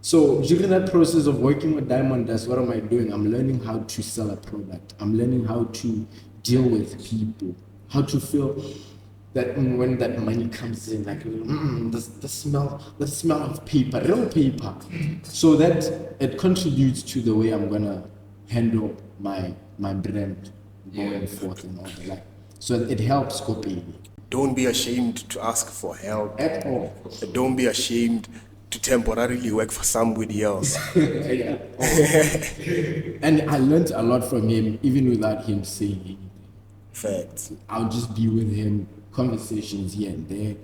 So during that process of working with Diamond Dust, what am I doing? I'm learning how to sell a product. I'm learning how to deal with people, how to feel that when that money comes in, the smell of paper, real paper. So that it contributes to the way I'm gonna handle my brand going forth and all that. So it helps copy. Don't be ashamed to ask for help. At all. Don't be ashamed to temporarily work for somebody else. Yeah. And I learned a lot from him, even without him saying anything. Facts. I'll just be with him, conversations here and there,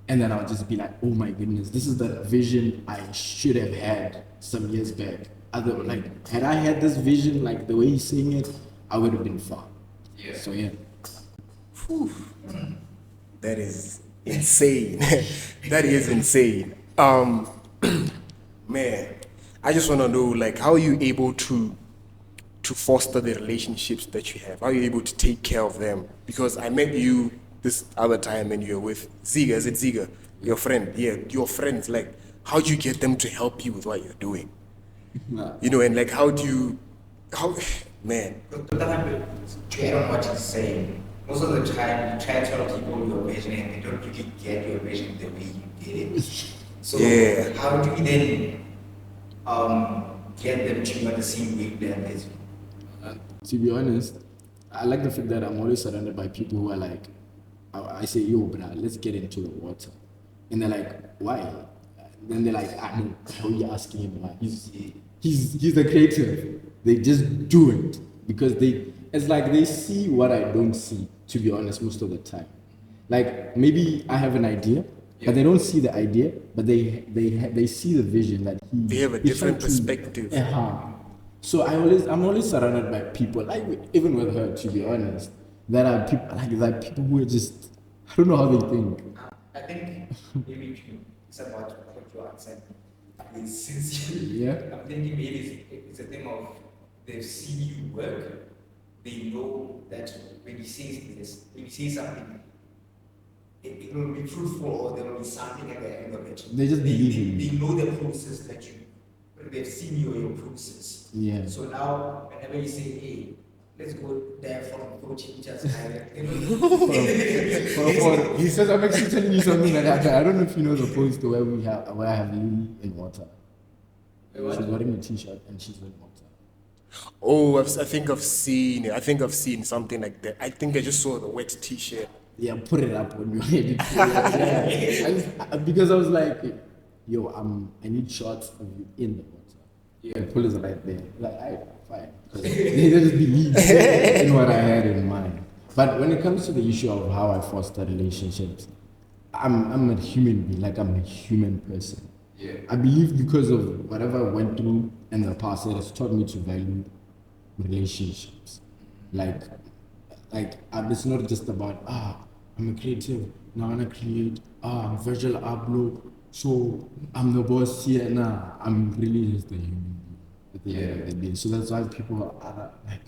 and then I'll just be like, oh my goodness, this is the vision I should have had some years back. Had I had this vision like the way he's saying it, I would have been far. Yeah. So yeah. Whew. That is insane. That is insane. Man, I just want to know, like, how are you able to foster the relationships that you have? How are you able to take care of them? Because I met you this other time and you're with Ziga. Is it Ziga? Your friend. Yeah, your friends. Like, how do you get them to help you with what you're doing? You know, and like, man. To add on what he's saying, most of the time you try to tell people your vision and they don't really get your vision the way you get it. So Yeah. how do you then get them to be on the same wavelength as you? To be honest, I like the fact that I'm always surrounded by people who are like, I say, yo, bruh, let's get into the water. And they're like, why? Then they're like, I know, how are you asking him why? He's the creative. They just do it because it's like they see what I don't see, to be honest, most of the time. Like, maybe I have an idea, but they don't see the idea, but they see the vision that They have a different perspective. So I'm always surrounded by people, like even with her, to be honest, that are people who are just, I don't know how they think. I think maybe it's about what you are saying. Sincerely, Yeah. I'm thinking maybe it's a thing of they've seen you work. They know that when you say something, it will be fruitful or there will be something at the end of it. They just believe in you. They know the process that they've seen your process. Yeah. So now, whenever you say, hey, let's go there from 40 meters higher. He says, I'm actually telling you something like that. I don't know if you know the post where I have Lily in water. She's wearing a t-shirt and she's in water. Oh, I think I've seen something like that. I think I just saw the wet t-shirt. Yeah, put it up on your head. Yeah. Because I was like, yo, I need shots of you in the water. Yeah, the pool is right there. Like, alright, fine. 'Cause they just believe in what I had in mind. But when it comes to the issue of how I foster relationships, I'm a human being, like I'm a human person. Yeah. I believe because of whatever I went through in the past, it has taught me to value relationships. Like it's not just about, I'm a creative, now I want to create, I'm Virgil Abloh, so I'm the boss here. Nah, I'm really just a human being at the end of the day. So that's why people are like,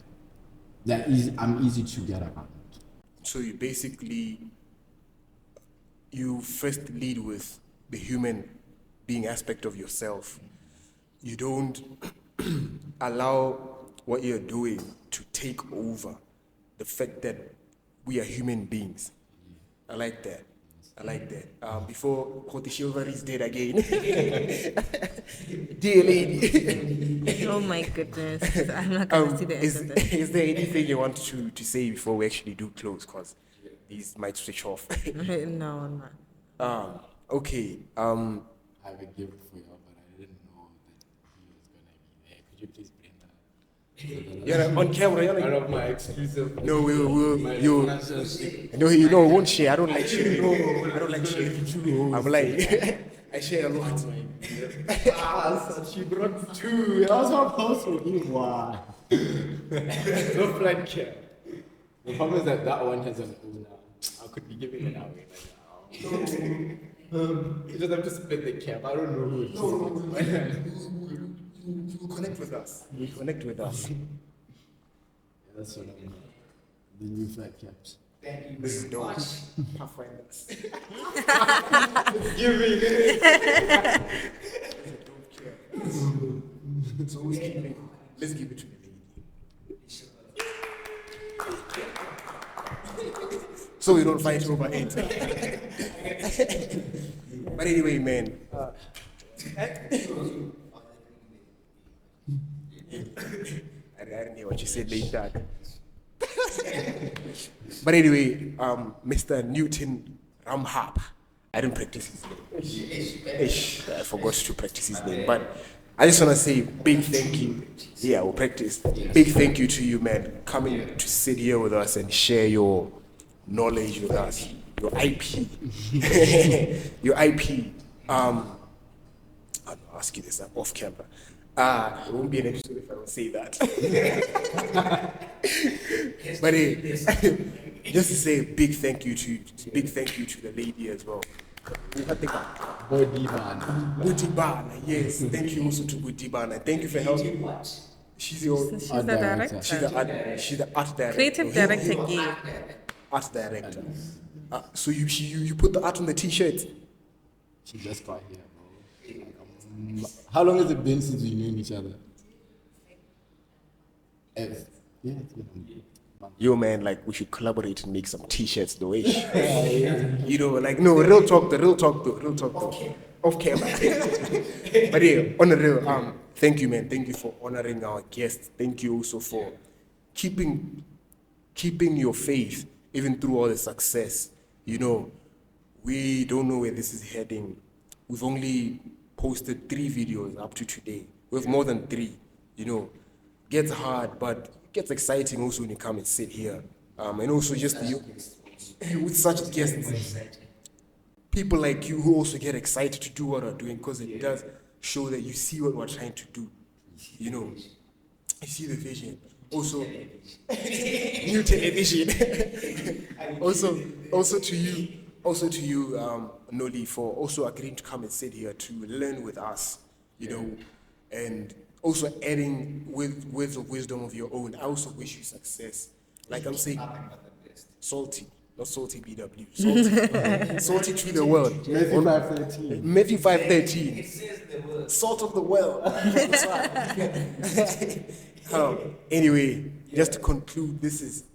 I'm easy to get around. So you first lead with the human being aspect of yourself. You don't allow what you're doing to take over the fact that we are human beings. I like that. Before Kote Chivalry is dead again. Dear lady. Oh my goodness. I'm not going to see the end of this. Is there anything you want to say before we actually do close? Because these might switch off. No, I'm not. Okay. I have a gift for you, but I didn't know that he was gonna be there. Could you please bring that? You're on camera. You're One like, of my exclusive. no, you won't share. I don't like sharing. I don't like sharing. I'm like, I share a lot. So she brought two. I was supposed to give one. No plan care. The problem is that one has an owner. I could be giving it away right now. You just have to split the cap. I don't know who it is. You connect with us. Yeah, that's what I mean. The new flat caps. Thank you This is very dope. much. Pathfinders. Give me. So let's give it to the lady. So we don't fight over it. But anyway, man. I didn't hear what you said, late dad. But anyway, Mr. Newton Ramhap, I didn't practice his name. Ish, I forgot to practice his name. But I just want to say big thank you. Yeah, we'll practice. Big thank you to you, man, coming to sit here with us and share your knowledge with us. Your IP. Your IP. I'll ask you this, I'm off camera. It won't be an episode if I don't say that. But just to say big thank you to the lady as well. Budibana, yes. Thank you also to Budibana. Thank you for helping. She's the director. She's the art director. Creative director, yeah. Art director. So you put the art on the t-shirt. She just got here, bro. How long has it been since we knew each other? Yeah, it's been Yo, man, like we should collaborate and make some t-shirts the way. You know, like no real talk though. Off camera. But yeah, on the real, thank you, man. Thank you for honoring our guests. Thank you also for keeping your faith even through all the success. You know, we don't know where this is heading. We've only posted 3 videos up to today. We have more than 3. You know, gets hard, but it gets exciting also when you come and sit here. And also just you, with such guests, people like you who also get excited to do what we're doing because it does show that you see what we're trying to do. You know, you see the vision. Also, new television. also to you, Noli, for also agreeing to come and sit here to learn with us, you know, and also adding words of wisdom of your own. I also wish you success. Like I'm saying, salty, not salty BW, salty, salty to the world. Matthew 5:13. Matthew 5:13. Salt of the world. Anyway, just to conclude, this is.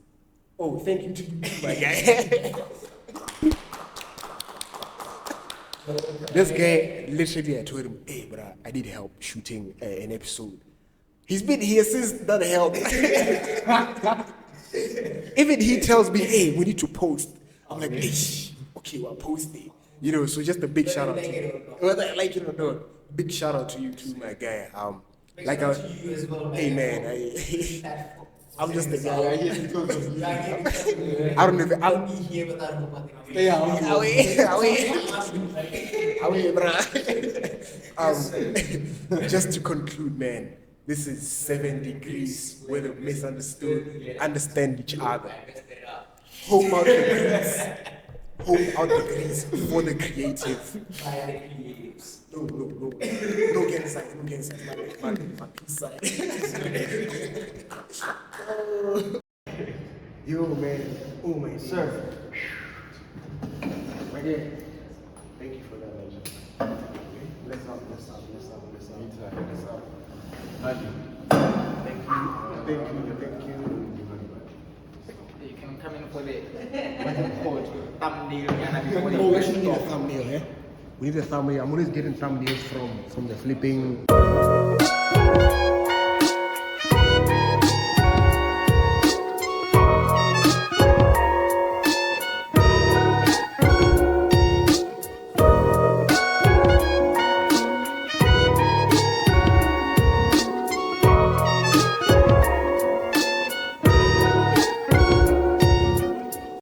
Oh, thank you to my guy. This guy, literally, I told him, hey, bro, I need help shooting an episode. He's been here since that help. Even he tells me, hey, we need to post. I'm like, hey, okay, we're posting. You know, so just a big shout out to you. Whether I like it or not, big shout out to you too, my guy. Like I was, hey man, I'm just a guy. I don't know if I'll be here without nobody. Just to conclude, man, this is 7 degrees where the misunderstood understand each other. Hope out the grease for the creative. No gang signs, my peace sign. Yo, man. Oh, my sir. My dear. Thank you for that, legend. Bless up. Thank you. You can come in for the thumbnail. Oh, we actually need a thumbnail, eh? We need a thumbnail. I'm always getting thumbnails from the flipping.